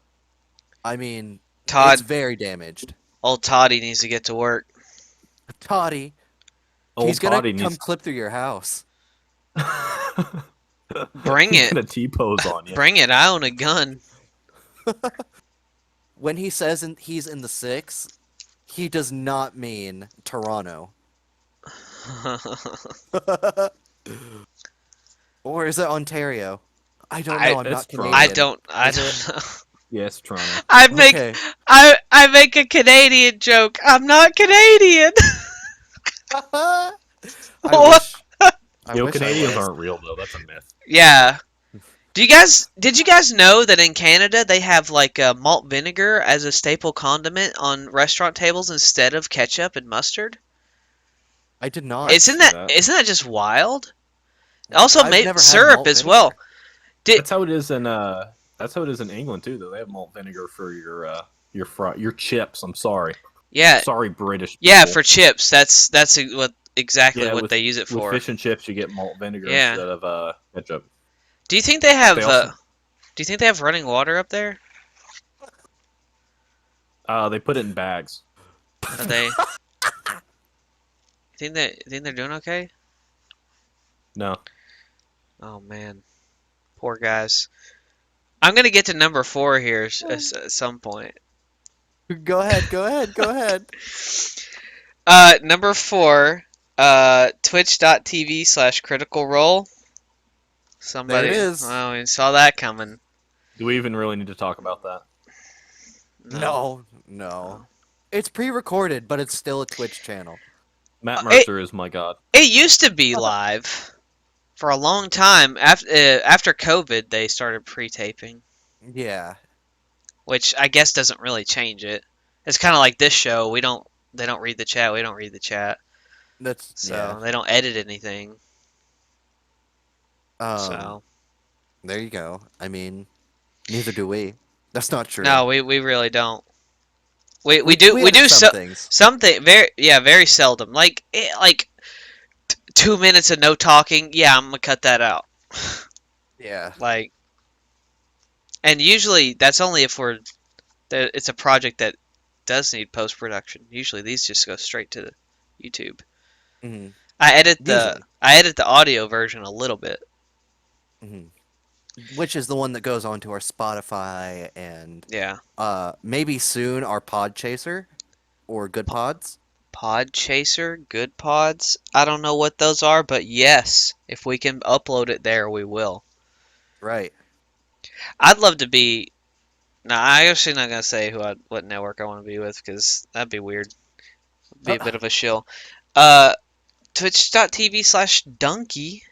I mean, Todd, it's very damaged. old Toddy needs to get to work. Toddy, Old he's gonna Toddy come needs. clip through your house. Bring He's it. gonna T-pose on you. Bring it. I own a gun. When he says he's in the 6, he does not mean Toronto. Or is it Ontario? I don't know. I'm It's not Toronto. Canadian. I Is it? don't know. Yes, Toronto. Okay. I make a Canadian joke. I'm not Canadian. I What? wish. I Yo, wish I Canadians was. aren't real though. That's a myth. Yeah. Did you guys know that in Canada they have like malt vinegar as a staple condiment on restaurant tables instead of ketchup and mustard? I did not. Isn't see that that. isn't that just wild? Also, I've never had syrup malt as well. vinegar. That's how it is in England too. Though they have malt vinegar for your chips. I'm sorry. Yeah, Sorry, British. yeah, people. for chips. That's exactly Yeah, what with, they use it with for. fish and chips, you get malt vinegar Yeah. instead of ketchup. Do you think they have They also do you think they have running water up there? they put it in bags. Are they? You think they're doing okay? No, Oh man, poor guys. I'm gonna get to number 4 here at some point. Go ahead. Go ahead. Go ahead. Number 4, twitch.tv/critical role. Somebody, There it is. oh, we saw that coming. do we even really need to talk about that? No. It's pre-recorded, but it's still a Twitch channel. Matt Mercer is my god. It used to be live for a long time. After COVID, they started pre-taping, Yeah. which I guess doesn't really change it. It's kind of like this show. They don't read the chat. We don't read the chat, That's so they don't edit anything. yeah. So There you go. I mean, neither do we. That's not true. no, we really don't. We edit do some things. something very seldom. Like 2 minutes of no talking. Yeah, I'm gonna cut that out. Yeah. Like, and usually that's only if it's a project that does need post production. Usually these just go straight to the YouTube. hmm I edit Usually. the audio version a little bit. hmm Which is the one that goes onto our Spotify and Yeah. maybe soon our Pod Chaser or Good Pods. Pod Chaser, Good Pods. I don't know what those are, but yes, if we can upload it there, we will. Right. I'd love to be. No, I'm actually not gonna say what network I want to be with because that'd be weird. Be a bit of a shill. Twitch.tv/Donkey.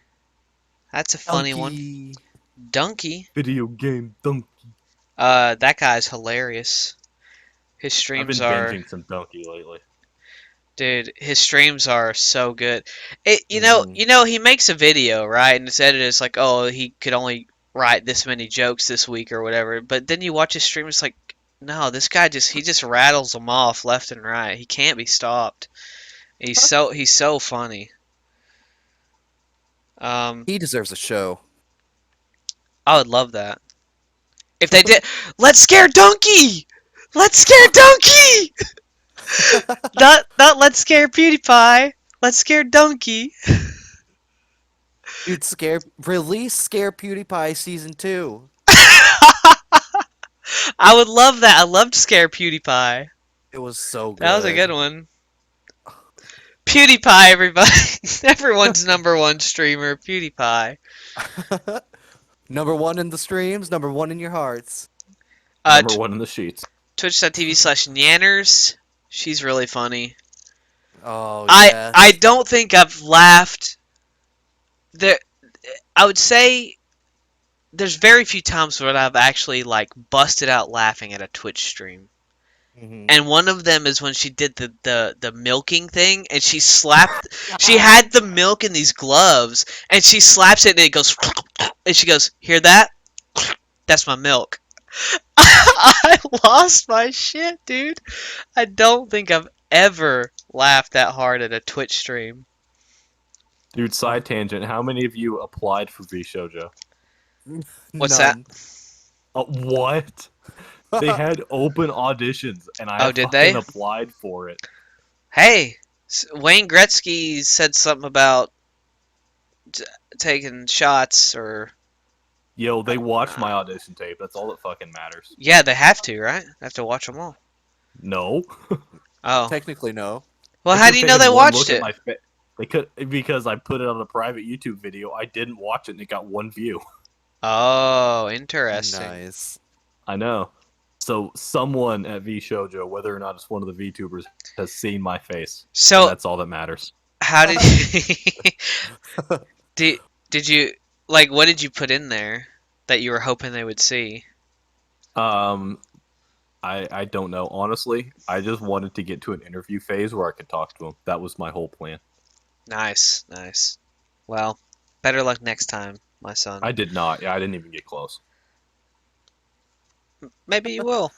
That's a funny one. Donkey. Video game donkey. That guy's hilarious. His I've been streams are, binging some donkey lately. dude. His streams are so good. Mhm. He makes a video, right? And it's edited. It's like, oh, he could only write this many jokes this week or whatever. But then you watch his stream, it's like, no, this guy just rattles them off left and right. He can't be stopped. He's so funny. He deserves a show. I would love that. If they did, let's scare Donkey! Let's scare Donkey! not let's scare PewDiePie. Let's scare Donkey. Dude, release Scare PewDiePie Season 2. I would love that. I loved Scare PewDiePie. It was so good. That was a good one. PewDiePie, everybody. Everyone's number 1 streamer, PewDiePie. Number 1 in the streams, number 1 in your hearts. Number 1 in the sheets. Twitch.tv/Nanners. She's really funny. Oh, yes. I don't think I've laughed. I would say there's very few times when I've actually like busted out laughing at a Twitch stream. Mhm. And one of them is when she did the milking thing, and she had the milk in these gloves, and she slaps it, and it goes, and she goes, hear that? That's my milk. I lost my shit, dude. I don't think I've ever laughed that hard at a Twitch stream. Dude, side tangent. How many of you applied for Shoujo? What's None. What? They had open auditions, and I did fucking they? applied for it. Hey, Wayne Gretzky said something about taking shots or Yo, they watched my audition tape. That's all that fucking matters. yeah, they have to, right? They have to watch them all. No. Oh, Technically, no. well, They how could do you have know they taken one watched look at it? my face. They could because I put it on a private YouTube video. I didn't watch it and it got one view. Oh, interesting. Nice. I know. So someone at V Shoujo, whether or not it's one of the VTubers, has seen my face. And So, that's all that matters. how did you did you like what did you put in there that you were hoping they would see? Um, I don't know. Honestly, I just wanted to get to an interview phase where I could talk to him. That was my whole plan. Nice, nice. Well, better luck next time, my son. I did not. Yeah, I didn't even get close. Maybe you will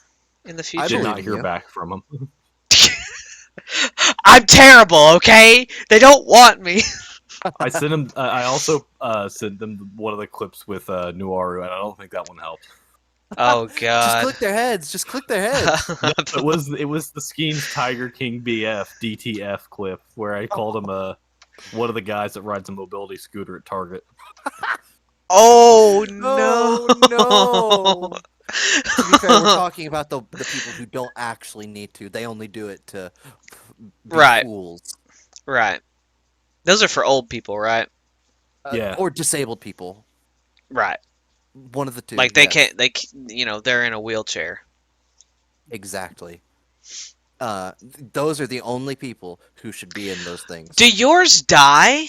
in the I future. Did believe not in hear you. back from him. I'm terrible, okay? They don't want me. I sent him. I also sent them one of the clips with Nowaru, and I don't think that one helped. Oh Just god. click their heads. Just click their heads. It was the Skeens Tiger King BF DTF clip where I called him one of the guys that rides a mobility scooter at Target. Oh No, no. no. To be fair, we're talking about the people who don't actually need to. They only do it to be Right. fools. Right. Those are for old people, right? Yeah. Or disabled people. Right. One of the two. Like they yes. can't they're in a wheelchair. Exactly. Those are the only people who should be in those things. Do yours die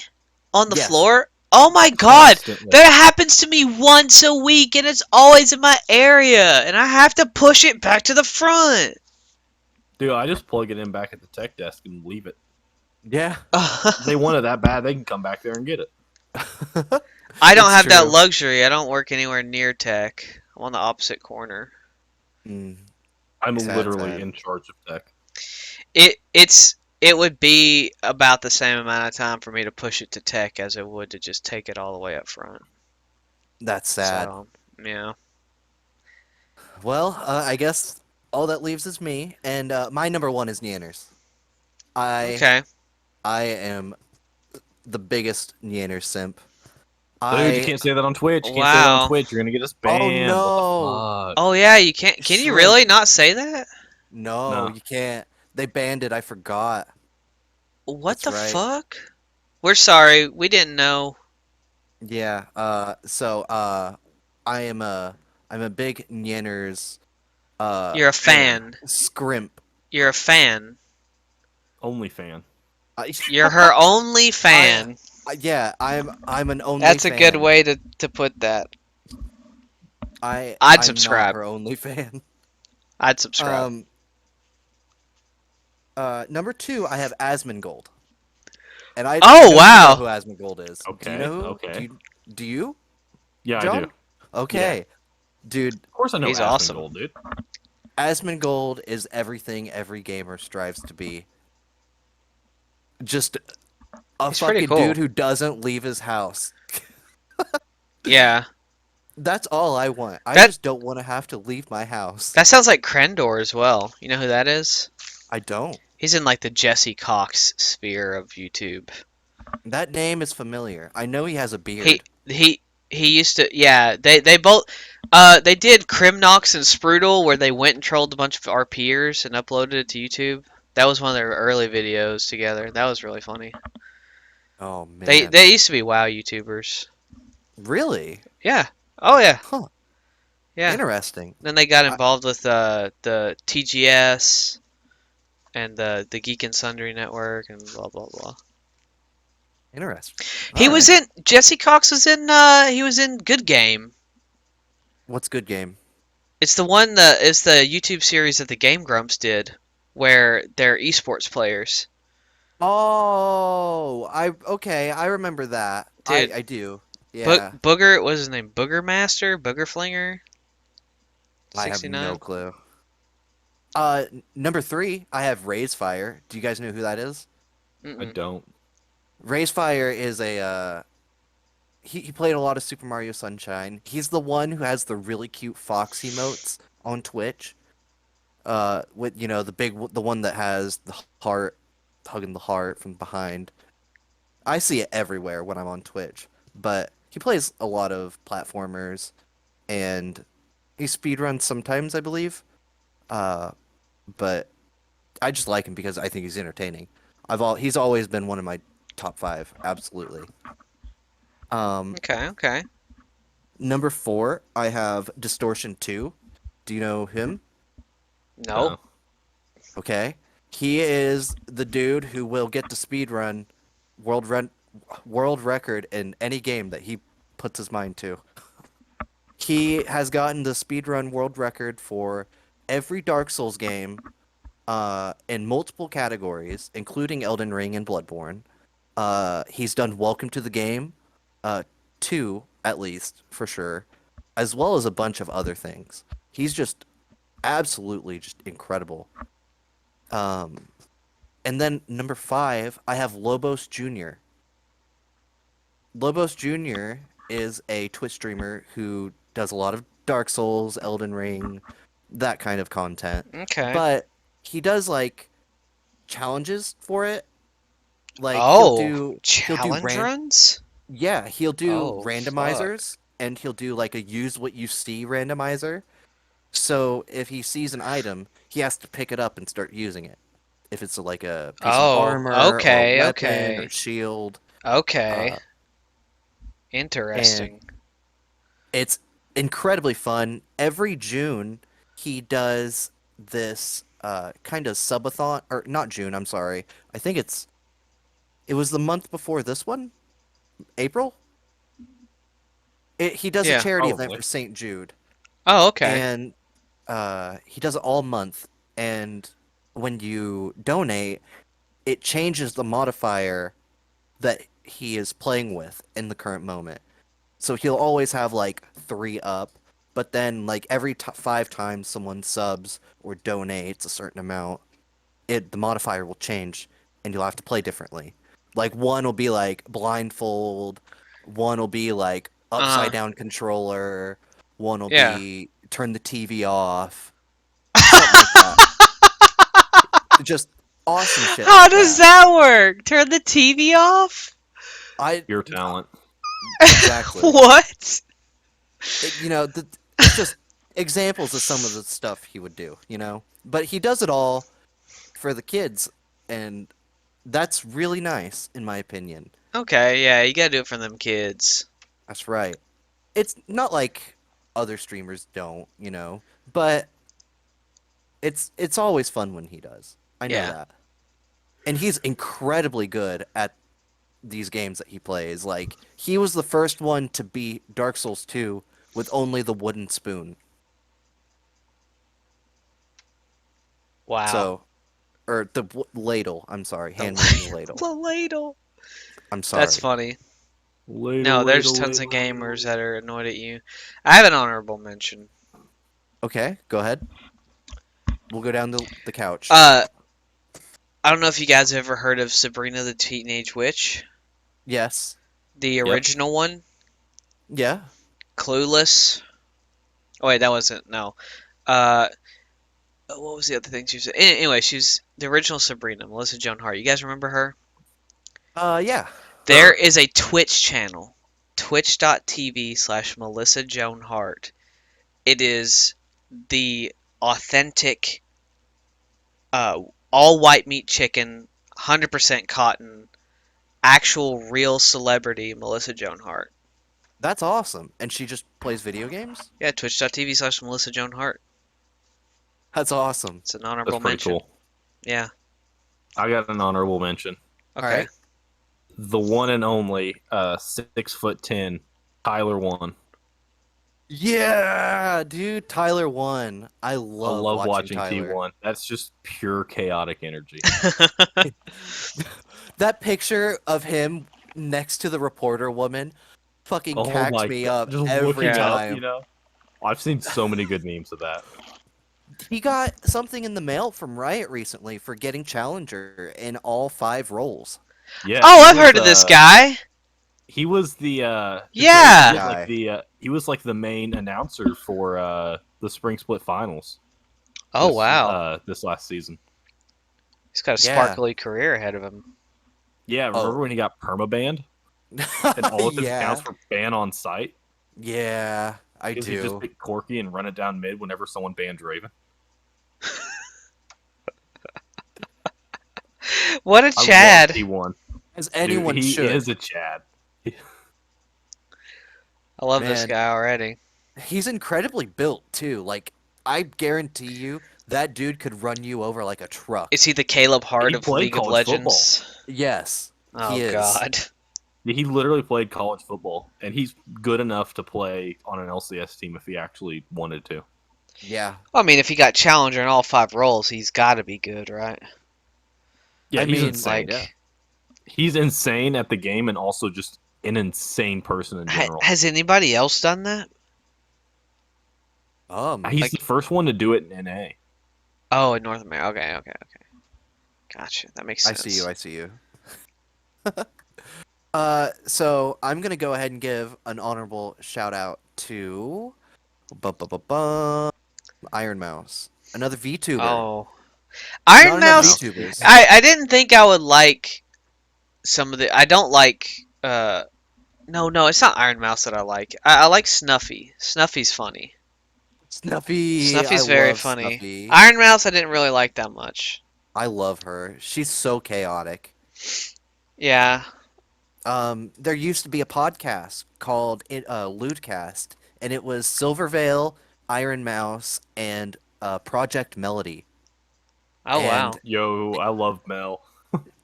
on the Yes. floor? Oh my god. Constantly. That happens to me once a week and it's always in my area and I have to push it back to the front. Dude, I just plug it in back at the tech desk and leave it. Yeah. If they want it that bad, they can come back there and get it. I don't It's have that true. luxury. I don't work anywhere near tech. I'm on the opposite corner. Mm. I'm Sad, literally sad. in charge of tech. It would be about the same amount of time for me to push it to tech as it would to just take it all the way up front. That's sad. So, yeah. Well, I guess all that leaves is me, and my number one is Nianers. Okay. I am the biggest Nianers simp. Dude, you can't say that on Twitch. You can't say that Wow. on Twitch. You're gonna get us banned. no. What the fuck? Oh yeah, you can't. Can you Shrimp. really not say that? No, No. you can't. They banned it. I forgot. What That's the right. fuck? We're sorry. We didn't know. Yeah. I'm a big Nianers. You're a fan. Scrimp. You're a fan. Only fan. You're her only fan. Yeah, I'm an only. That's a good fan. way to put that. I'm subscribe. not her only fan. I'd subscribe. Number two, I have Asmongold. And I Oh, know you wow. know who Asmongold is. Do Okay, you know who? okay. Do you? Yeah, I John? do. Okay. Dude, Of course I know He's Asmongold, awesome. dude. Asmongold is everything every gamer strives to be. Just a He's pretty fucking cool. dude who doesn't leave his house. Yeah. That's all I want. I That- just don't want to have to leave my house. That sounds like Krendor as well. You know who that is? I don't. He's in like the Jesse Cox sphere of YouTube. That name is familiar. I know he has a beard. He used to, yeah, they both they did Crimnox and Sprudel where they went and trolled a bunch of our peers and uploaded it to YouTube. That was one of their early videos together. That was really funny. Oh man. They used to be WoW YouTubers. Really? Yeah. Oh yeah. Huh. Yeah. Interesting. Then they got involved with the TGS and the Geek and Sundry network and blah blah blah. Interesting. He All was right. in Jesse Cox was in he was in Good Game. What's good game? It's the YouTube series that the Game Grumps did where they're esports players. Oh, I remember that. Dude. I do. Yeah. Booger, what was his name? Booger Master? Booger Flinger? I have 69? no clue. Number three, I have Raise Fire. Do you guys know who that is? I Mm-mm. don't. Raise Fire is a he played a lot of Super Mario Sunshine. He's the one who has the really cute fox emotes on Twitch. With the one that has the heart hugging the heart from behind. I see it everywhere when I'm on Twitch. but he plays a lot of platformers and he speedruns sometimes, I believe. Uh, but I just like him because I think he's entertaining. He's always been one of my top five, absolutely. Um, Okay, okay. Number four, I have Distortion 2. Do you know him? No. Okay. He is the dude who will get to speedrun world run world record in any game that he puts his mind to. He has gotten the speedrun world record for every Dark Souls game in multiple categories, including Elden Ring and Bloodborne. He's done Welcome to the Game, uh, 2 at least, for sure, as well as a bunch of other things. He's just absolutely just incredible. Um, and then number five, I have Lobos Jr. Lobos Jr. is a Twitch streamer who does a lot of Dark Souls, Elden Ring, that kind of content. Okay. But he does like challenges for it. Like Oh, he'll do challenge runs? he'll do Oh, fuck. randomizers and he'll do like a use what you see randomizer. So if he sees an item, he has to pick it up and start using it. If it's like a piece of Oh, armor or okay, weapon or okay. shield, Okay. uh, and Interesting. it's incredibly fun. Every June, he does this kind of subathon, or not June, I'm sorry. I think it was the month before this one, April. He does a Yeah. charity event Probably. for St. Jude, Oh, okay. and he does it all month. And when you donate, it changes the modifier that he is playing with in the current moment. So he'll always have like 3 up, but then like every 5 times someone subs or donates a certain amount, the modifier will change and you'll have to play differently. Like one will be like blindfold, one will be like Uh-huh. upside down controller, one will Yeah. be turn the TV off, something like that. Just awesome shit How like does that. that work? Turn the TV off? I Pure talent. exactly. What? It's just examples of some of the stuff he would do, you know? But he does it all for the kids, and that's really nice, in my opinion. Okay, yeah, you gotta do it for them kids. That's right. It's not like other streamers don't, but it's always fun when he does. I know Yeah. that. And he's incredibly good at these games that he plays. Like, he was the first one to beat Dark Souls 2 with only the wooden spoon. Wow. So, or the ladle. I'm sorry, The hand-wielding ladle. the ladle. I'm That's sorry. funny. Ladle, No, there's ladle, tons of ladle, gamers ladle. that are annoyed at you. I have an honorable mention. Okay, go ahead. We'll go down the couch. I don't know if you guys have ever heard of Sabrina the Teenage Witch, Yes. the Yep. original one, Yeah. Clueless. Oh wait, that wasn't no. Uh, what was the other thing she was? Anyway, she was the original Sabrina, Melissa Joan Hart. You guys remember her? Yeah. There is a Twitch channel, twitch.tv/Melissa Joan Hart. It is the authentic, all white meat chicken, 100% cotton, actual real celebrity Melissa Joan Hart. That's awesome. And she just plays video games? Yeah, twitch.tv/Melissa Joan Hart. That's awesome. It's an That's honorable pretty mention. cool. Yeah. I got an honorable mention. Okay. Alright. The one and only 6'10" Tyler one. Yeah, dude, Tyler won. I I love love watching Tyler. T1. That's just pure chaotic energy. That picture of him next to the reporter woman fucking Oh cracks my me god! up Just every looking up, time. I've seen so many good memes of that. He got something in the mail from Riot recently for getting Challenger in all 5 roles. Yeah. Oh, he I've was, heard of this guy. He was the Yeah. he was like he was like the main announcer for the Spring Split Finals. Oh, wow. This last season. He's got a Yeah. sparkly career ahead of him. Yeah, remember Oh. when he got permabanned? And all of his Yeah. accounts were ban on site Yeah, I because he just do. picked Corky and run it down mid whenever someone banned Draven. What a I love Chad. T1. As Dude, anyone he should. is a Chad. I love this Man. guy already. He's incredibly built too. Like, I guarantee you that dude could run you over like a truck. Is he the Caleb Hart He of played League of college football. Legends? Yes, Oh he is. God. He literally played college football, and he's good enough to play on an LCS team if he actually wanted to. Yeah. Well, I mean, if he got challenger in all 5 roles, he's got to be good, right? Yeah, I he's mean, insane. yeah. He's insane at the game and also just an insane person in general. Has anybody else done that? He's like- the first one to do it in NA. Oh, in North America. Okay. Gotcha. That makes I sense. see you. So I'm gonna go ahead and give an honorable shout out to Iron Mouse, another VTuber. Oh, Not Iron enough Mouse. VTubers. I didn't think I would like some of the. I don't like. No, it's not Iron Mouse that I like. I like Snuffy. Snuffy's funny. I Snuffy's very love funny. Snuffy. Iron Mouse I didn't really like that much. I love her. She's so chaotic. Yeah. There used to be a podcast called Lewdcast, and it was Silvervale, Iron Mouse, and Project Melody. Oh wow. And Yo, I love Mel.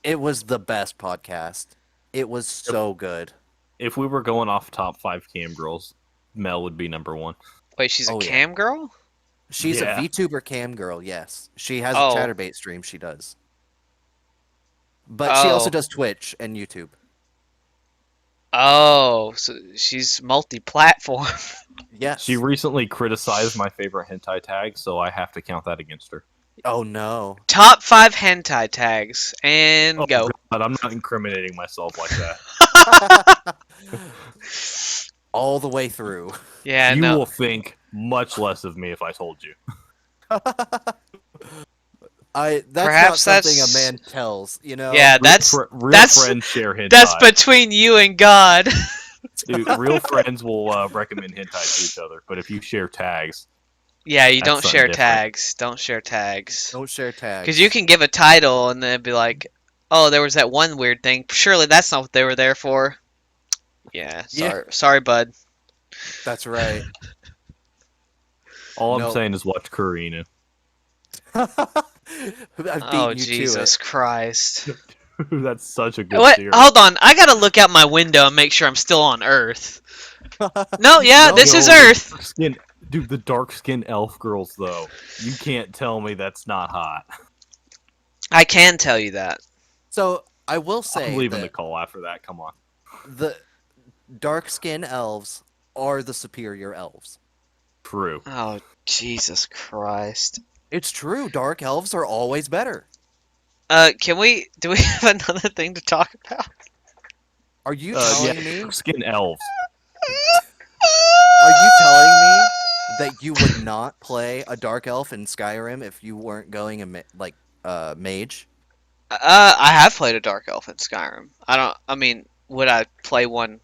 it was the best podcast. It was so good. If we were going off top 5 cam girls, Mel would be number 1. Wait, she's a Oh, yeah. cam girl? She's Yeah. a VTuber cam girl, yes. She has Oh. a Chatterbait stream, she does. But she also Oh. does Twitch and YouTube. Oh, so she's multi-platform. Yes. She recently criticized my favorite hentai tag, so I have to count that against her. Oh no. Top 5 hentai tags and Oh, go. God, I'm not incriminating myself like that. All the way through. Yeah, You no. will think much less of me if I told you. That's Perhaps not something that's- a man tells, you know? Yeah, that's Real that's- friends share hentai. that's between you and God. Dude, real friends will recommend hentai to each other, but if you share tags, Yeah, you That's don't something share different. tags. Don't share tags. Don't share tags. Because you can give a title and then it'd be like, oh, there was that one weird thing. Surely that's not what they were there for. Yeah, Yeah. sorry, bud. That's right. all I'm No. saying is watch Karina. I've beaten Oh, you to Jesus it. Christ. That's such a good What? series. Hold on. I gotta look out my window and make sure I'm still on Earth. No, yeah, No. this is Yo, the Earth. dark-skinned- Dude, the dark-skinned elf girls, though. You can't tell me that's not hot. I can tell you that. So I will say I'm leaving the that call after that. Come on. the dark skin elves are the superior elves. True. Oh, Jesus Christ. It's true. Dark elves are always better. Do we have another thing to talk about? Are you Yeah, telling me? dark-skinned elves. Are you telling me that you would not play a dark elf in Skyrim if you weren't going mage? I have played a Dark Elf in Skyrim. I mean, would I play one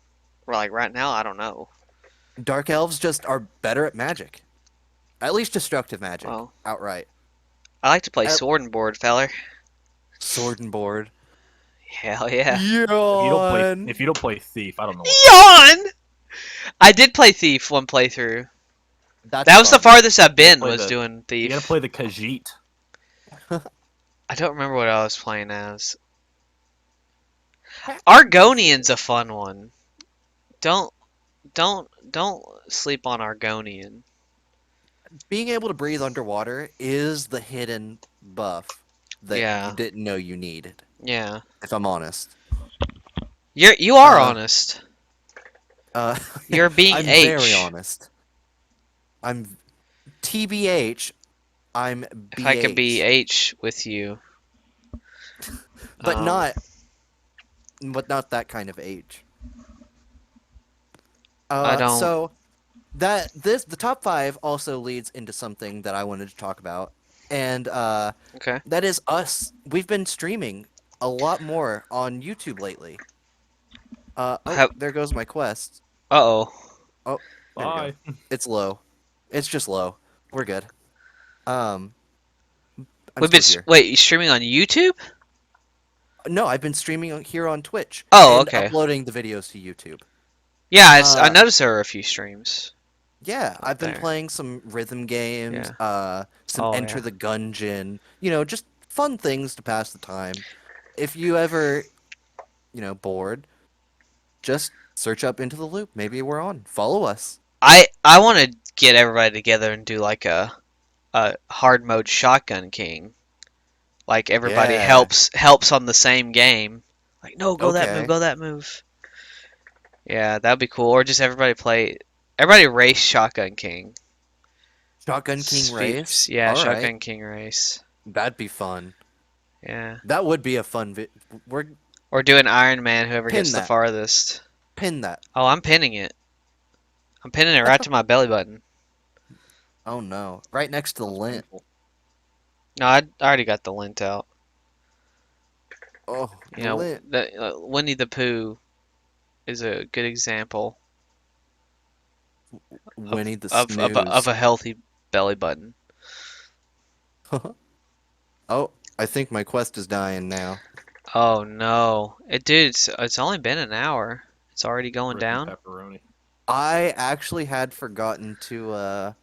like right now? I don't know. Dark elves just are better at magic. At least destructive magic. Well. Outright. I like to play Uh, Sword and Board, feller. Sword and board. Hell yeah. If you don't play Thief, I don't know. What Yawn! I did play Thief one playthrough. That's That was the fun. farthest I've been, play was the- doing you Thief. gotta play the Khajiit. I don't remember what I was playing as. Argonian's a fun one. Don't sleep on Argonian. Being able to breathe underwater is the hidden buff that Yeah. you didn't know you needed. Yeah. If I'm honest. You are Uh, honest. Uh, You're being I'm H. very honest. I'm TBH. I'm BH. If I could be H with you. but Um, not that kind of age. I don't- So the top 5 also leads into something that I wanted to talk about, and Okay. that is us. We've been streaming a lot more on YouTube lately. Oh, there goes my quest. Uh-oh. Oh, there we go. Bye. It's low. It's just low. We're good. Um, I'm We've been still here. wait, you streaming on YouTube? No, I've been streaming here on Twitch Oh, and okay. uploading the videos to YouTube. Yeah, I Uh, noticed there were a few streams yeah, up I've been there. playing some rhythm games, Yeah. some Oh, Enter yeah. the Gungeon, just fun things to pass the time. If you ever, bored, just search up Into the Loop. Maybe we're on. Follow us. I want to get everybody together and do like a hard mode Shotgun King. Like everybody Yeah. helps on the same game. Like, no, go that move, Okay. go that move. Yeah, that'd be cool. Or just everybody race Shotgun King. Shotgun King race. Yeah, All right. Shotgun King race. That'd be fun. Yeah. That would be a fun we're Or do an Iron Man, whoever pin gets the that. farthest. Pin that. Oh, I'm pinning it. I'm pinning it right to my belly button. Oh no. Right next to the lint. No, I already got the lint out. Oh, You the know, lint. Winnie the Pooh is a good example Winnie the of Snooze. a healthy belly button. Oh, I think my quest is dying now. Oh no, dude, it's only been an hour. It's already going Ricky down. Pepperoni. I actually had forgotten to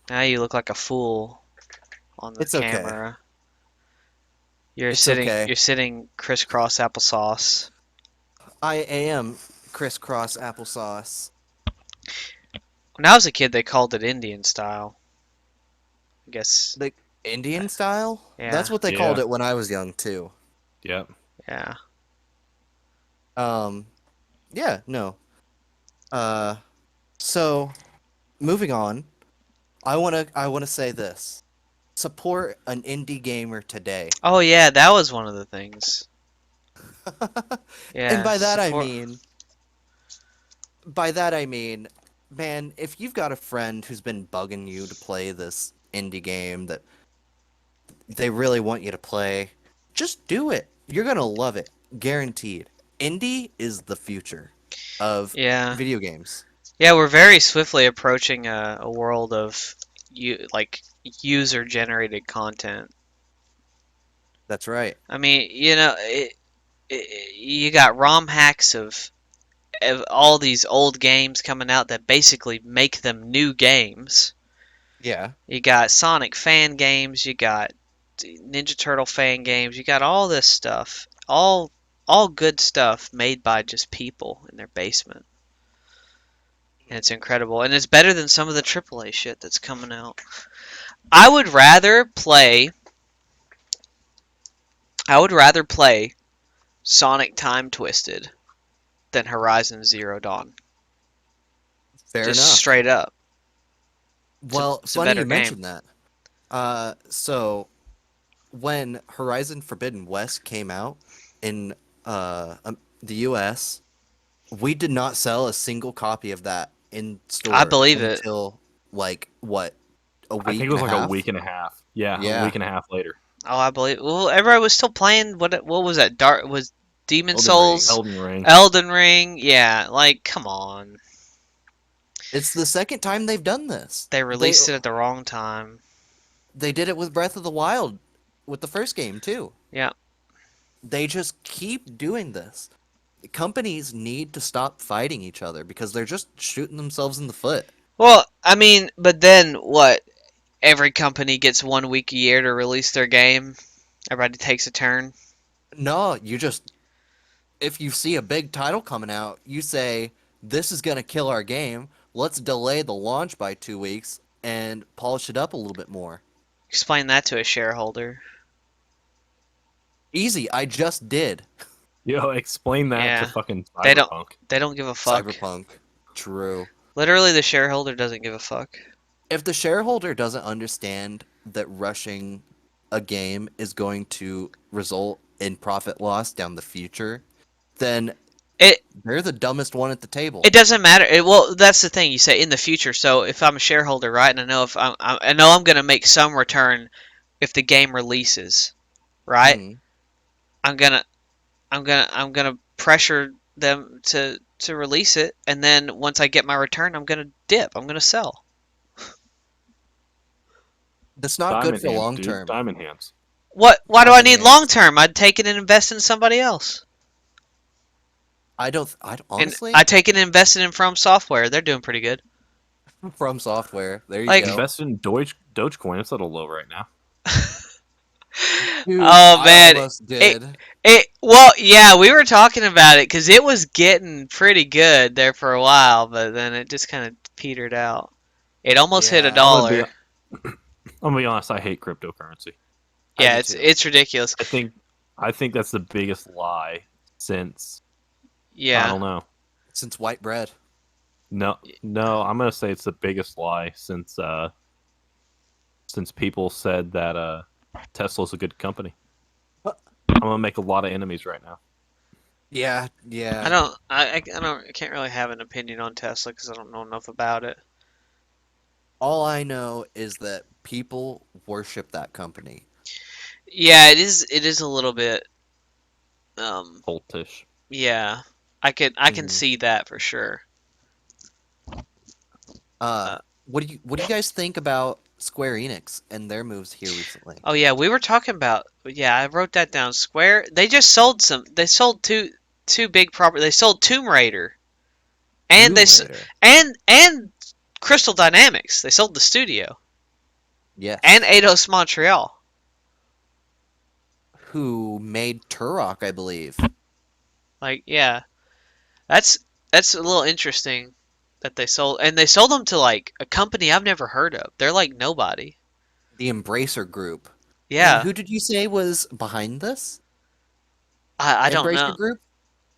Now you look like a fool on the It's okay. camera. You're It's sitting okay. you're sitting crisscross applesauce. I am crisscross applesauce. When I was a kid, they called it Indian style. I guess. The Indian style? Yeah. That's what they Yeah. called it when I was young too. Yep. Yeah. Yeah, no. So moving on, I wanna say this. Support an indie gamer today. Oh yeah, that was one of the things. Yeah. And by that support- I mean, man, if you've got a friend who's been bugging you to play this indie game that they really want you to play, just do it. You're gonna love it, guaranteed. Indie is the future of Yeah. video games. Yeah, we're very swiftly approaching a world of user generated content. That's right. I mean, you got ROM hacks of all these old games coming out that basically make them new games. Yeah. You got Sonic fan games, you got Ninja Turtle fan games, you got all this stuff. All good stuff made by just people in their basement. And it's incredible. And it's better than some of the AAA shit that's coming out. I would rather play Sonic Time Twisted than Horizon Zero Dawn. Fair Just enough. straight up. Well, it's a funny better you mentioned that. So when Horizon Forbidden West came out in the US, we did not sell a single copy of that in store. I believe it. until like what, a week I think it was and like a a half? week and a half. Yeah, Yeah. a week and a half later. Oh, I believe. Well, everybody was still playing. What was that? Was Demon Elden Souls, Elden Ring. Elden Ring? Yeah, like come on. It's the second time they've done this. They released it at the wrong time. They did it with Breath of the Wild with the first game too. Yeah. They just keep doing this. Companies need to stop fighting each other because they're just shooting themselves in the foot. Well, I mean, but then what? Every company gets 1 week a year to release their game. Everybody takes a turn. No, if you see a big title coming out, you say, this is going to kill our game. Let's delay the launch by 2 weeks and polish it up a little bit more. Explain that to a shareholder. Easy, I just did. Yo, explain that Yeah. to fucking They don't- Cyberpunk. They don't give a fuck. Cyberpunk. True. Literally, the shareholder doesn't give a fuck. If the shareholder doesn't understand that rushing a game is going to result in profit loss down the future, then they're the dumbest one at the table. It doesn't matter. Well, that's the thing. You say in the future. So if I'm a shareholder, right, and I know I'm going to make some return if the game releases, right? Mhm. I'm gonna pressure them to release it, and then once I get my return, I'm gonna dip. I'm gonna sell. That's not good Diamond for hands, long dude. term. Diamond hands. What? Why do I Diamond need hands. long term? I'd take it and invest in somebody else. I don't And honestly I take it and invest it in From Software. They're doing pretty good. from software. There you Like, go. Invest in Dogecoin. It's a little low right now. Dude, oh I man, almost it did. well, yeah, we were talking about it because it was getting pretty good there for a while, but then it just kind of petered out. It almost hit a Yeah, dollar. I'm gonna be honest. I hate cryptocurrency. I Yeah, do it's too. it's ridiculous. I think that's the biggest lie since I Yeah, don't know. Since white bread. No, no, I'm gonna say it's the biggest lie since people said that Tesla's a good company. Huh. I'm gonna make a lot of enemies right now. Yeah, I yeah. don't, I can't really have an opinion on Tesla because I don't know enough about it. All I know is that people worship that company. Yeah, it is a little bit, um, Cultish. yeah, I can Mhm. see that for sure. Uh, Uh, what do you guys think about Square Enix and their moves here recently? oh yeah, we were talking about, yeah, I wrote that down. Square, they just sold they sold two big property. They sold Tomb Raider and Tomb Raider. and Crystal Dynamics. They sold the studio and Yes. Eidos Montreal. Who made Turok, I believe. Like, yeah, that's that's a little interesting that they sold them to like a company I've never heard of. They're like nobody. The Embracer Group. And Yeah, who did you say was behind this? I don't Embracer know. Group?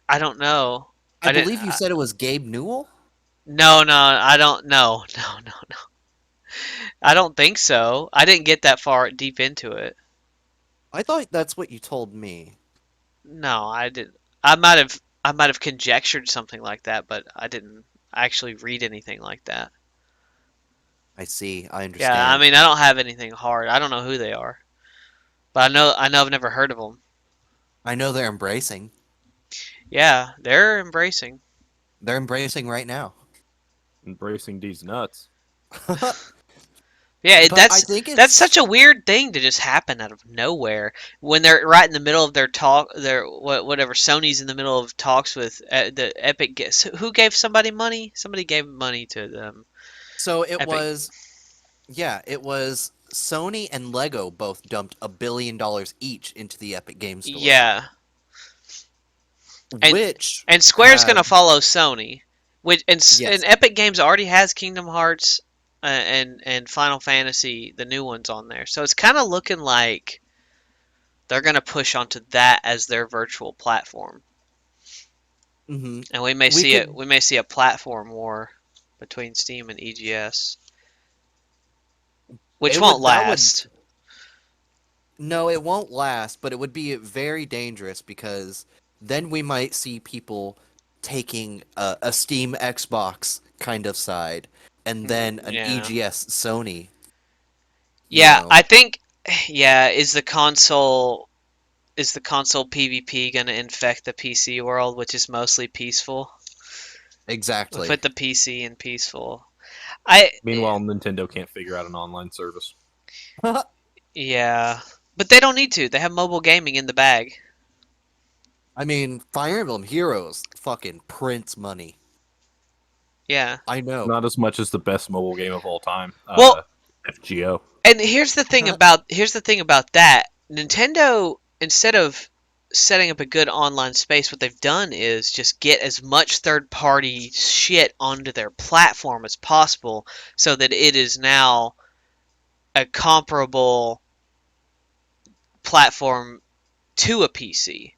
I don't know. I I didn't. believe you said it was Gabe Newell? No, no, I don't know. No, no, no. I don't think so. I didn't get that far deep into it. I thought that's what you told me. No, I didn't. I might have conjectured something like that, but I didn't actually read anything like that. I see. I Yeah, I understand. mean, I don't have anything hard. I don't know who they are, but I know I've never heard of them. I know they're embracing. Yeah, they're embracing. They're embracing right now. Embracing these nuts. Yeah, But I that's think that's it's such a weird thing to just happen out of nowhere when they're right in the middle of their talk. Their whatever Sony's in the middle of talks with the Epic. Who gave somebody money? Somebody gave money to them. so it Epic. was yeah, it was Sony and Lego both dumped $1 billion each into the Epic Game Store, Yeah, and which and Square's have gonna follow Sony, which and yes. Epic Games already has Kingdom Hearts and Final Fantasy, the new ones on there. So it's kind of looking like they're gonna push onto that as their virtual platform. hmm And we may We see it. could We may see a platform war between Steam and EGS, which it won't would that would last. no, it won't last, but it would be very dangerous because then we might see people taking a Steam Xbox kind of side and then an Yeah. EGS Sony, you Yeah, know. I think. Yeah, is the console PvP gonna infect the PC world, which is mostly peaceful? We Exactly. put the PC in peaceful. I Meanwhile, Nintendo can't figure out an online service. yeah, but they don't need to. They have mobile gaming in the bag. I mean, Fire Emblem Heroes fucking prints money. Yeah. I know. Not as much as the best mobile game of all time, Well, FGO. and here's the thing about that. Nintendo, instead of setting up a good online space, what they've done is just get as much third-party shit onto their platform as possible, so that it is now a comparable platform to a PC.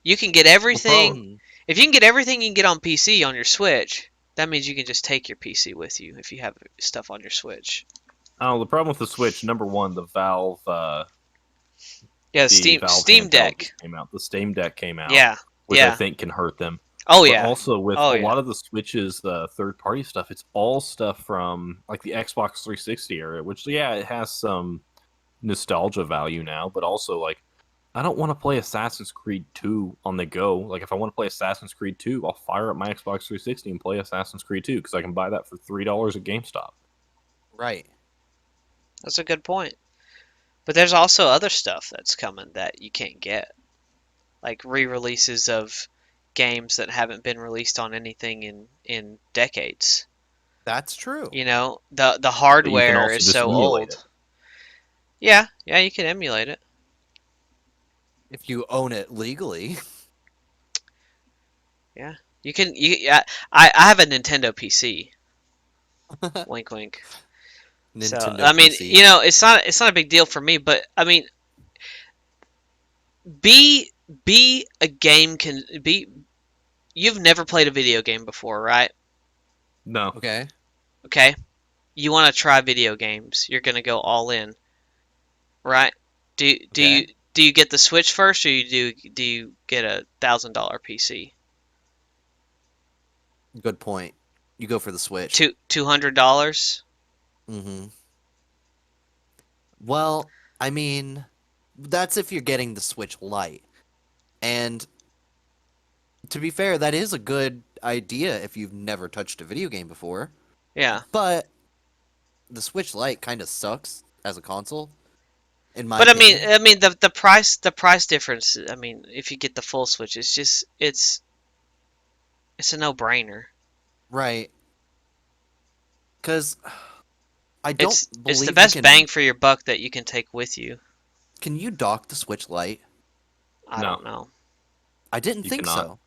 You can get everything. Mhm. If you can get everything you can get on PC on your Switch, that means you can just take your PC with you if you have stuff on your Switch. Oh, the problem with the Switch, number one, Yeah, the Steam Valve Steam handheld Deck. just came out. The Steam Deck came out, Yeah, which I yeah. think can hurt them. Oh But yeah. also with Oh a yeah. lot of the Switch's third-party stuff, it's all stuff from like the Xbox 360 era, which yeah, it has some nostalgia value now, but also like I don't want to play Assassin's Creed 2 on the go. Like, if I want to play Assassin's Creed 2, I'll fire up my Xbox 360 and play Assassin's Creed 2 because I can buy that for $3 at GameStop. Right. That's a good point. But there's also other stuff that's coming that you can't get, like re-releases of games that haven't been released on anything in decades. That's true. You know, the But you can hardware also is just so emulate old. it. Yeah, you can emulate it. If you own it legally. You can. Yeah, I have a Nintendo PC. Wink, wink. So Nintendo I mean, PC. you know, it's not a big deal for me, but I mean, be a game can be. You've never played a video game before, right? No. Okay. Okay. You want to try video games. You're gonna go all in, right? Do Okay. you get the Switch first, or do you get a $1,000 PC? Good point. You go for the Switch. $200. Mm-hmm. Well, I mean, that's if you're getting the Switch Lite. And to be fair, that is a good idea if you've never touched a video game before. Yeah. But the Switch Lite kind of sucks as a console, in my But opinion. I mean the price difference. I mean, if you get the full Switch, it's a no-brainer. Right. Because I don't It's believe the you best can. bang for your buck that you can take with you. Can you dock the Switch Lite? I No. don't know. I didn't You think cannot. so.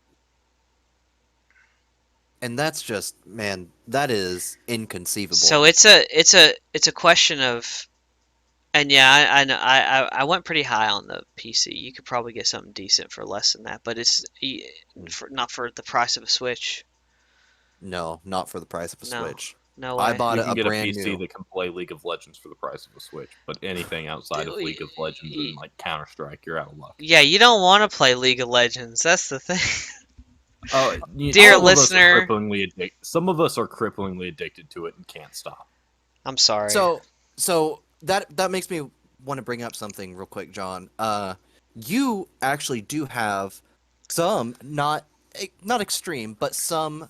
And that's just, man, that is inconceivable. So it's a question of, and yeah, I know I went pretty high on the PC. You could probably get something decent for less than that, but not for the price of a Switch. No, not for the price of a No. Switch. No I way. bought You a can get a brand PC new. that can play League of Legends for the price of a Switch, but anything outside of League of Legends and like Counter Strike, you're out of luck. Yeah, you don't want to play League of Legends. That's the thing. Oh, Dear some of us are listener- cripplingly addicted. Some of us are cripplingly addicted to it and can't stop. I'm sorry. So that makes me want to bring up something real quick, John. You actually do have some not extreme, but some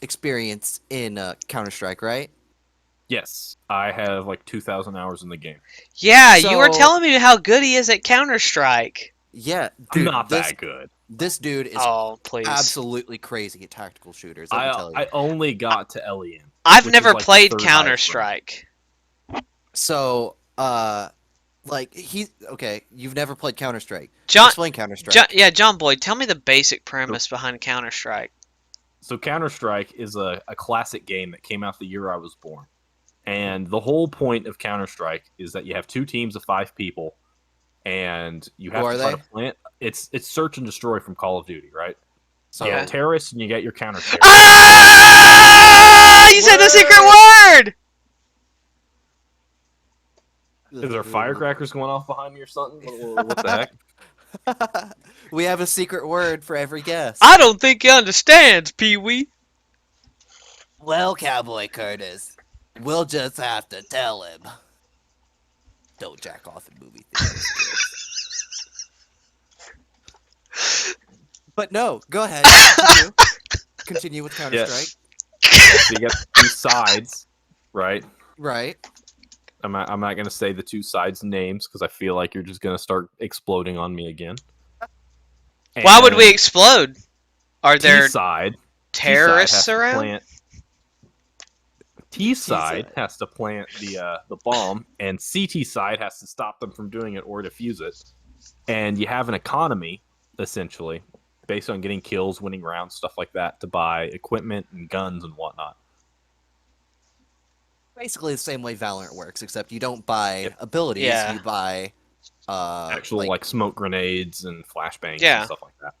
experience in Counter-Strike, right? Yes, I have like 2,000 hours in the game. Yeah, you were So- telling me how good he is at Counter-Strike. Yeah, I'm dude, not this that good. this dude is Oh, please. absolutely crazy at tactical shooters. Let me tell you. I only got to LEM. I've which is never like the played third Counter-Strike. So, like you've never played Counter-Strike. John, Explain Counter-Strike. John Boyd, tell me the basic premise behind Counter-Strike. So Counter Strike is a classic game that came out the year I was born. And the whole point of Counter Strike is that you have two teams of 5 people, and you have Who to are try they? to plant. It's search and destroy from Call of Duty, right? So, You have terrorists and you get your counter terrorists. Ah! You said the secret word! Is there firecrackers going off behind me or something? What the heck? we have a secret word for every guest. I don't think he understands, Pee-wee. Well, Cowboy Curtis, we'll just have to tell him. Don't jack off in movie theaters, kids. But no, go ahead. Continue with Counter-Strike. So you get 2 sides, right? Right. I'm not going to say the 2 sides' names because I feel like you're just going to start exploding on me again. Why would we And explode? Are there T-side terrorists has to around? plant- T-side T-side. has to plant the bomb, and CT side has to stop them from doing it or defuse it. And you have an economy, essentially, based on getting kills, winning rounds, stuff like that, to buy equipment and guns and whatnot. Basically the same way Valorant works, except you don't buy abilities, Yeah. you buy Actual like smoke grenades and flashbangs Yeah. and stuff like that.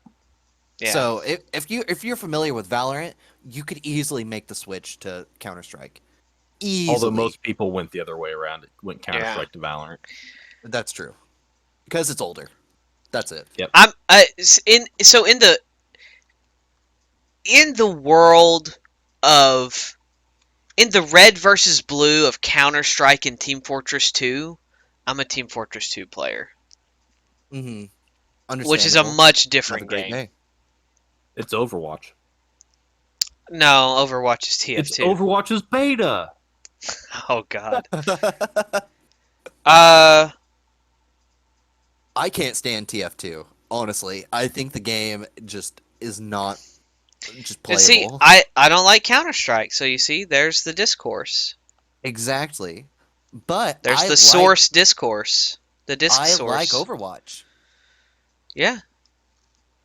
Yeah. So if you're familiar with Valorant, you could easily make the switch to Counter-Strike. Easily. Although most people went the other way around. It went Counter-Strike to Valorant. That's true. Because it's older. That's it. I'm in the world of in the red versus blue of Counter-Strike and Team Fortress 2, I'm a Team Fortress 2 player. Mm-hmm. which is a Understandable. much Have a different great game. day. It's Overwatch. No, Overwatch is It's TF2. Overwatch's beta. Oh God. Uh, I can't stand TF2. Honestly, I think the game just is not just and see, playable. I don't like Counter Strike, so you see, there's the discourse. Exactly. But There's the source discourse, the disc I like source. Overwatch. Yeah.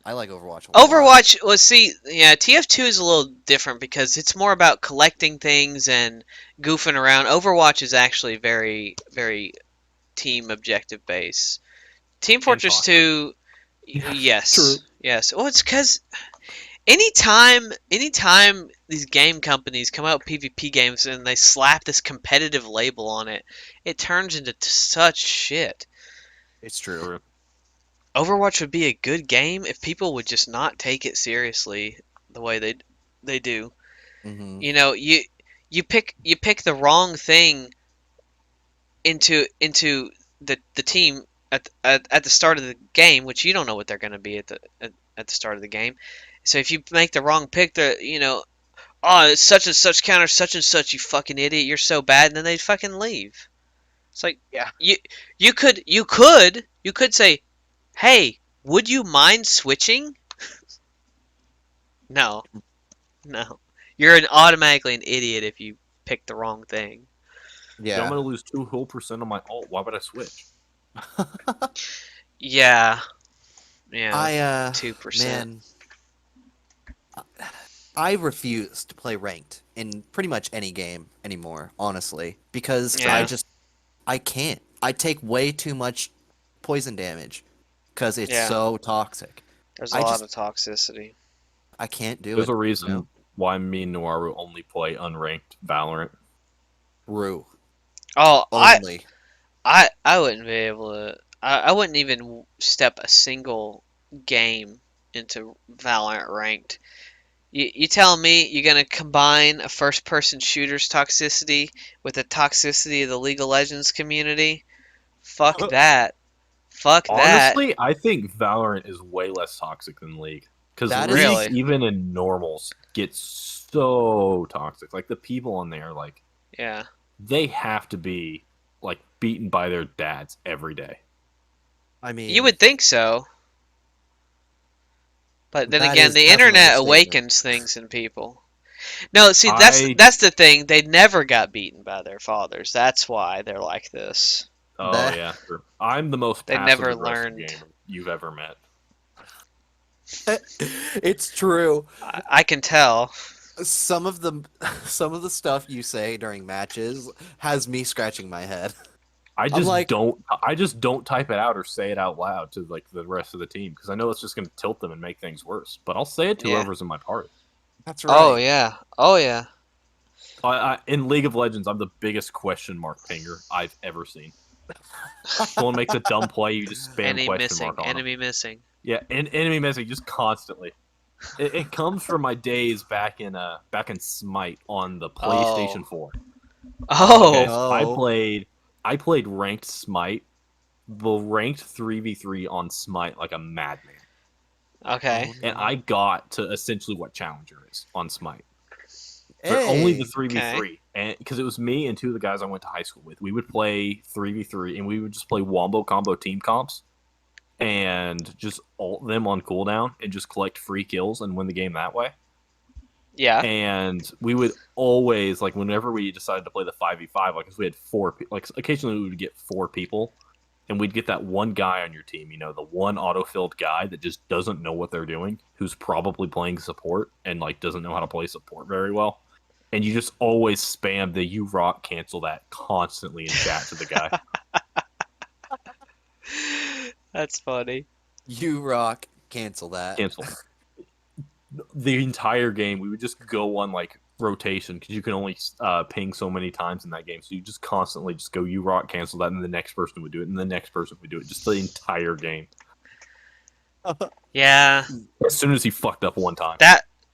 I like Overwatch a lot. Overwatch, well, see, yeah, TF2 is a little different because it's more about collecting things and goofing around. Overwatch is actually very, very team objective based. Team And Fortress toxic. 2, Yeah, yes, true. yes. Well, it's because anytime these game companies come out with PvP games and they slap this competitive label on it, it turns into such shit. It's true. True. Overwatch would be a good game if people would just not take it seriously the way they do. Mm-hmm. You know, you pick the wrong thing into the team at the start of the game, which you don't know what they're going to be at the start of the game. So if you make the wrong pick, oh, it's such and such counter such and such, you fucking idiot, you're so bad, and then they fucking leave. It's like Yeah. you could say, hey, would you mind switching? No, no, you're automatically an idiot if you pick the wrong thing. Yeah, I'm Yeah. gonna lose 2% on my ult. Why would I switch? Yeah, yeah, I 2%. man, I refuse to play ranked in pretty much any game anymore, honestly, because Yeah. I can't. I take way too much poison damage because it's Yeah. so toxic. There's a I lot just of toxicity. I can't do There's it. a reason No. why me and Nowaru only play unranked Valorant. Rue Oh, only. I wouldn't be able to. I wouldn't even step a single game into Valorant ranked. You telling me you're gonna combine a first-person shooter's toxicity with the toxicity of the League of Legends community? Fuck that. Fuck that. Honestly, I think Valorant is way less toxic than League. Because That League, is Really? even in normals, gets so toxic. Like the people on there, like Yeah. they have to be like beaten by their dads every day. I mean, You would think so. But then that again, is the definitely a internet statement. awakens things in people. No, see, I that's the thing. They never got beaten by their fathers. That's why they're like this. Oh That yeah, sure. I'm the most They passive never aggressive learned. gamer you've ever met. it's true. I can tell. Some of the some of the stuff you say during matches has me scratching my head. I I'm just like- don't type it out or say it out loud to like the rest of the team because I know it's just going to tilt them and make things worse. But I'll say it to Yeah. whoever's in my party. That's Oh yeah. Oh yeah. In League of Legends, I'm the biggest question mark pinger I've ever seen. Someone makes a dumb play, you just spam Enemy question missing. mark on them. Enemy missing. Yeah, enemy message just constantly. It comes from my days back in Smite on the PlayStation 4. Oh. Okay, no. I played ranked Smite, the ranked 3v3 on Smite like a madman. Okay. Oh, And no. I got to essentially what Challenger is on Smite. But Hey, only the 3v3. And because it was me and two of the guys I went to high school with. We would play 3v3 and we would just play wombo combo team comps and just ult them on cooldown and just collect free kills and win the game that way. Yeah. And we would always, like, whenever we decided to play the 5v5, like, if we had like, occasionally we would get 4 people, and we'd get that one guy on your team, you know, the one auto-filled guy that just doesn't know what they're doing, who's probably playing support and, like, doesn't know how to play support very well. And you just always spam the "you rock" cancel that constantly in chat to the guy. That's funny. you rock. Cancel that. Cancel. The entire game, we would just go on, like, rotation because you can only ping so many times in that game. So you just constantly just go "you rock," cancel that, and the next person would do it, and the next person would do it. Just the entire game. Yeah. As soon as he fucked up one time.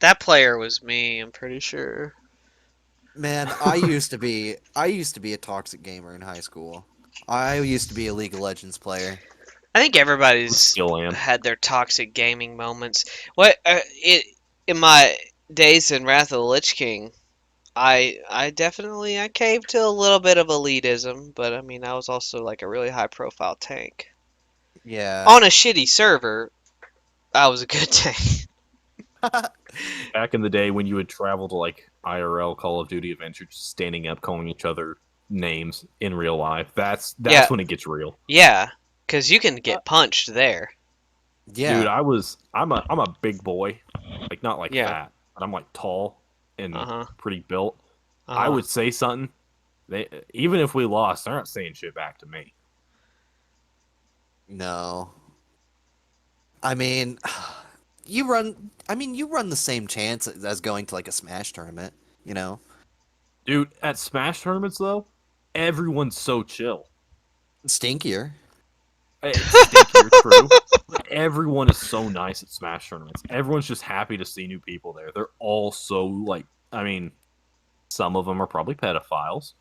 That player was me, I'm pretty sure. Man, I used to be a toxic gamer in high school. I used to be a League of Legends player. I think everybody's Still am. had their toxic gaming moments. What in my days in Wrath of the Lich King, I definitely I caved to a little bit of elitism, but I mean I was also like a really high profile tank. Yeah. On a shitty server, I was a good tank. Back in the day when you would travel to like IRL Call of Duty events, you're just standing up calling each other names in real life. That's Yeah. when it gets real. Yeah, because you can get punched there. Yeah. Dude, I'm a big boy. Like not like Yeah. fat, but I'm like tall and Uh-huh. pretty built. Uh-huh. I would say something. Even if we lost, they're not saying shit back to me. No. I mean, you run the same chance as going to like a Smash tournament, you know? Dude, at Smash tournaments though, everyone's so chill. Stinkier. It's stinkier, true. But everyone is so nice at Smash tournaments. Everyone's just happy to see new people there. They're all so like, I mean, some of them are probably pedophiles.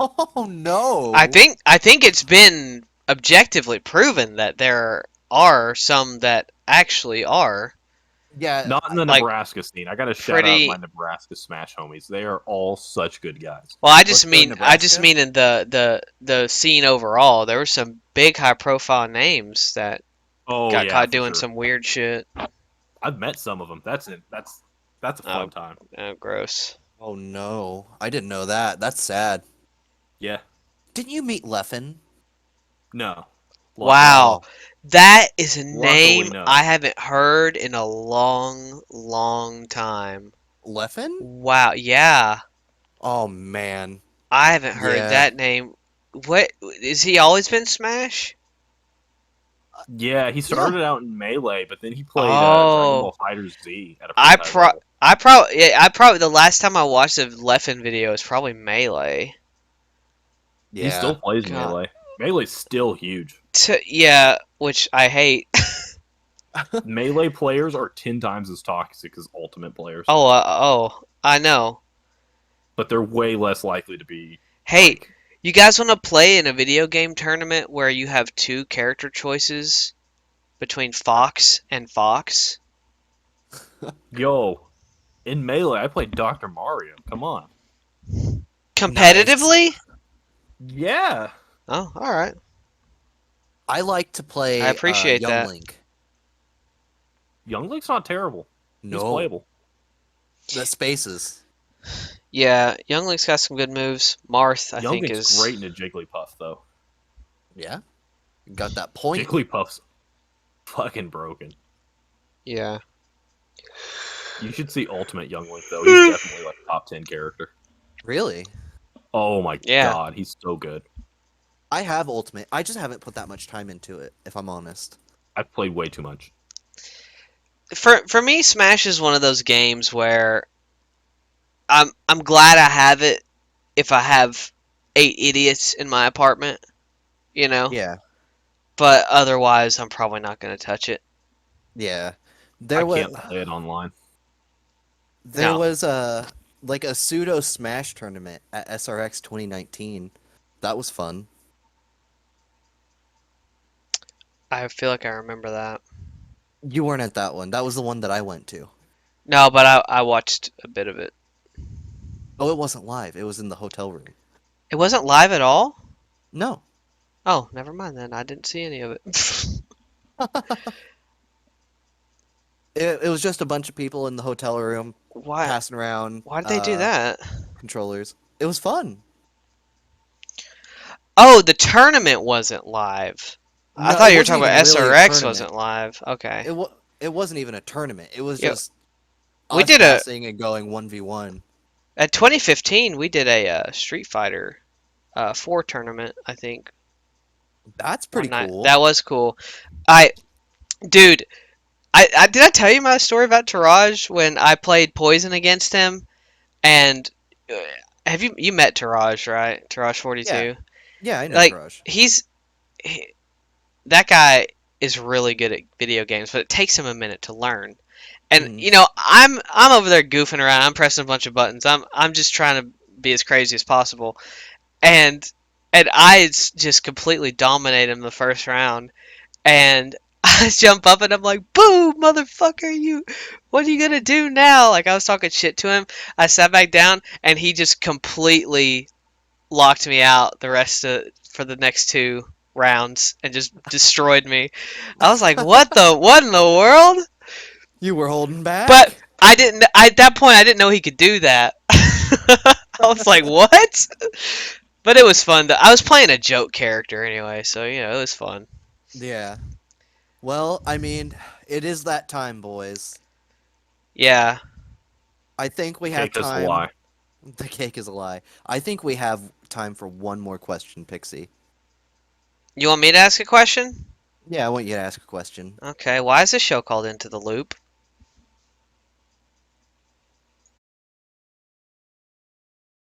Oh no. I think it's been objectively proven that there are some that actually are. Yeah. Not in the like, Nebraska scene. I got to shout out pretty- my Nebraska Smash homies. They are all such good guys. Well, I just Let's go mean Nebraska? in the scene overall. There were some big high profile names that Oh got yeah, caught for doing sure. some weird shit. I've met some of them. That's a fun time. Oh, gross. Oh no. I didn't know that. That's sad. Yeah. Didn't you meet Leffen? No. Wow. That is a Luckily, name no. I haven't heard in a long, long time. Leffen? Wow. Yeah. Oh man. I haven't heard Yeah. that name. What is he always been Smash? Yeah, he started out in Melee, but then he played Oh. Dragon Ball Fighter Z at a pretty high level. I probably the last time I watched a Leffen video is probably Melee. Yeah. He still plays God. Melee. Melee's still huge. Yeah, which I hate. Melee players are 10 times as toxic as Ultimate players, I know. but they're way less likely to be. Hey, like, you guys want to play in a video game tournament where you have two character choices between Fox and Fox? yo, in Melee, I played Dr. Mario. Come on. Competitively? Yeah. Oh, all right. I like to play I appreciate Young that. Link. Young Link's not terrible. He's No. playable. The spaces. Yeah, Young Link's got some good moves. Marth, I Young think, Link's is great in a Jigglypuff, though. Yeah. Got that point. Jigglypuff's fucking broken. Yeah. You should see Ultimate Young Link, though. He's definitely like a top 10 character. Really? Oh my Yeah. god, he's so good. I have Ultimate. I just haven't put that much time into it, if I'm honest. I've played way too much. For me, Smash is one of those games where I'm glad I have it if I have 8 idiots in my apartment, you know? Yeah. But otherwise, I'm probably not going to touch it. Yeah. I can't play it online. There No. was a pseudo Smash tournament at SRX 2019. That was fun. I feel like I remember that. You weren't at that one. That was the one that I went to. No, but I watched a bit of it. Oh, it wasn't live. It was in the hotel room. It wasn't live at all? No. Oh, never mind then. I didn't see any of it. It was just a bunch of people in the hotel room Why? passing around. Why did they do that? Controllers. It was fun. Oh, the tournament wasn't live. I No, thought it you were wasn't talking about even really a SRX tournament. wasn't live. Okay. It wasn't even a tournament. It was Yeah. just We us did a- passing and going 1v1. At 2015, we did a Street Fighter 4 tournament, I think. That's pretty one night. cool. That was cool. Dude, did I tell you my story about Taraj when I played Poison against him? And have you met Taraj, right? Taraj 42. Yeah, I know like, Taraj. That guy is really good at video games, but it takes him a minute to learn. And Mhm. you know, I'm over there goofing around. I'm pressing a bunch of buttons. I'm just trying to be as crazy as possible. And I just completely dominate him the first round. And I jump up and I'm like, "Boo, motherfucker! What are you gonna do now?" Like I was talking shit to him. I sat back down and he just completely locked me out for the next 2 rounds and just destroyed me. I was like, what in the world?" You were holding But back? I didn't. At that point, I didn't know he could do that. I was like, "What?" But it was fun. I was playing a joke character anyway, so it was fun. Yeah. Well, I mean, it is that time, boys. Yeah. I think we have Cake is a time. lie. The cake is a lie. I think we have time for one more question, Pixie. You want me to ask a question? Yeah, I want you to ask a question. Okay. Why is this show called Into the Loop?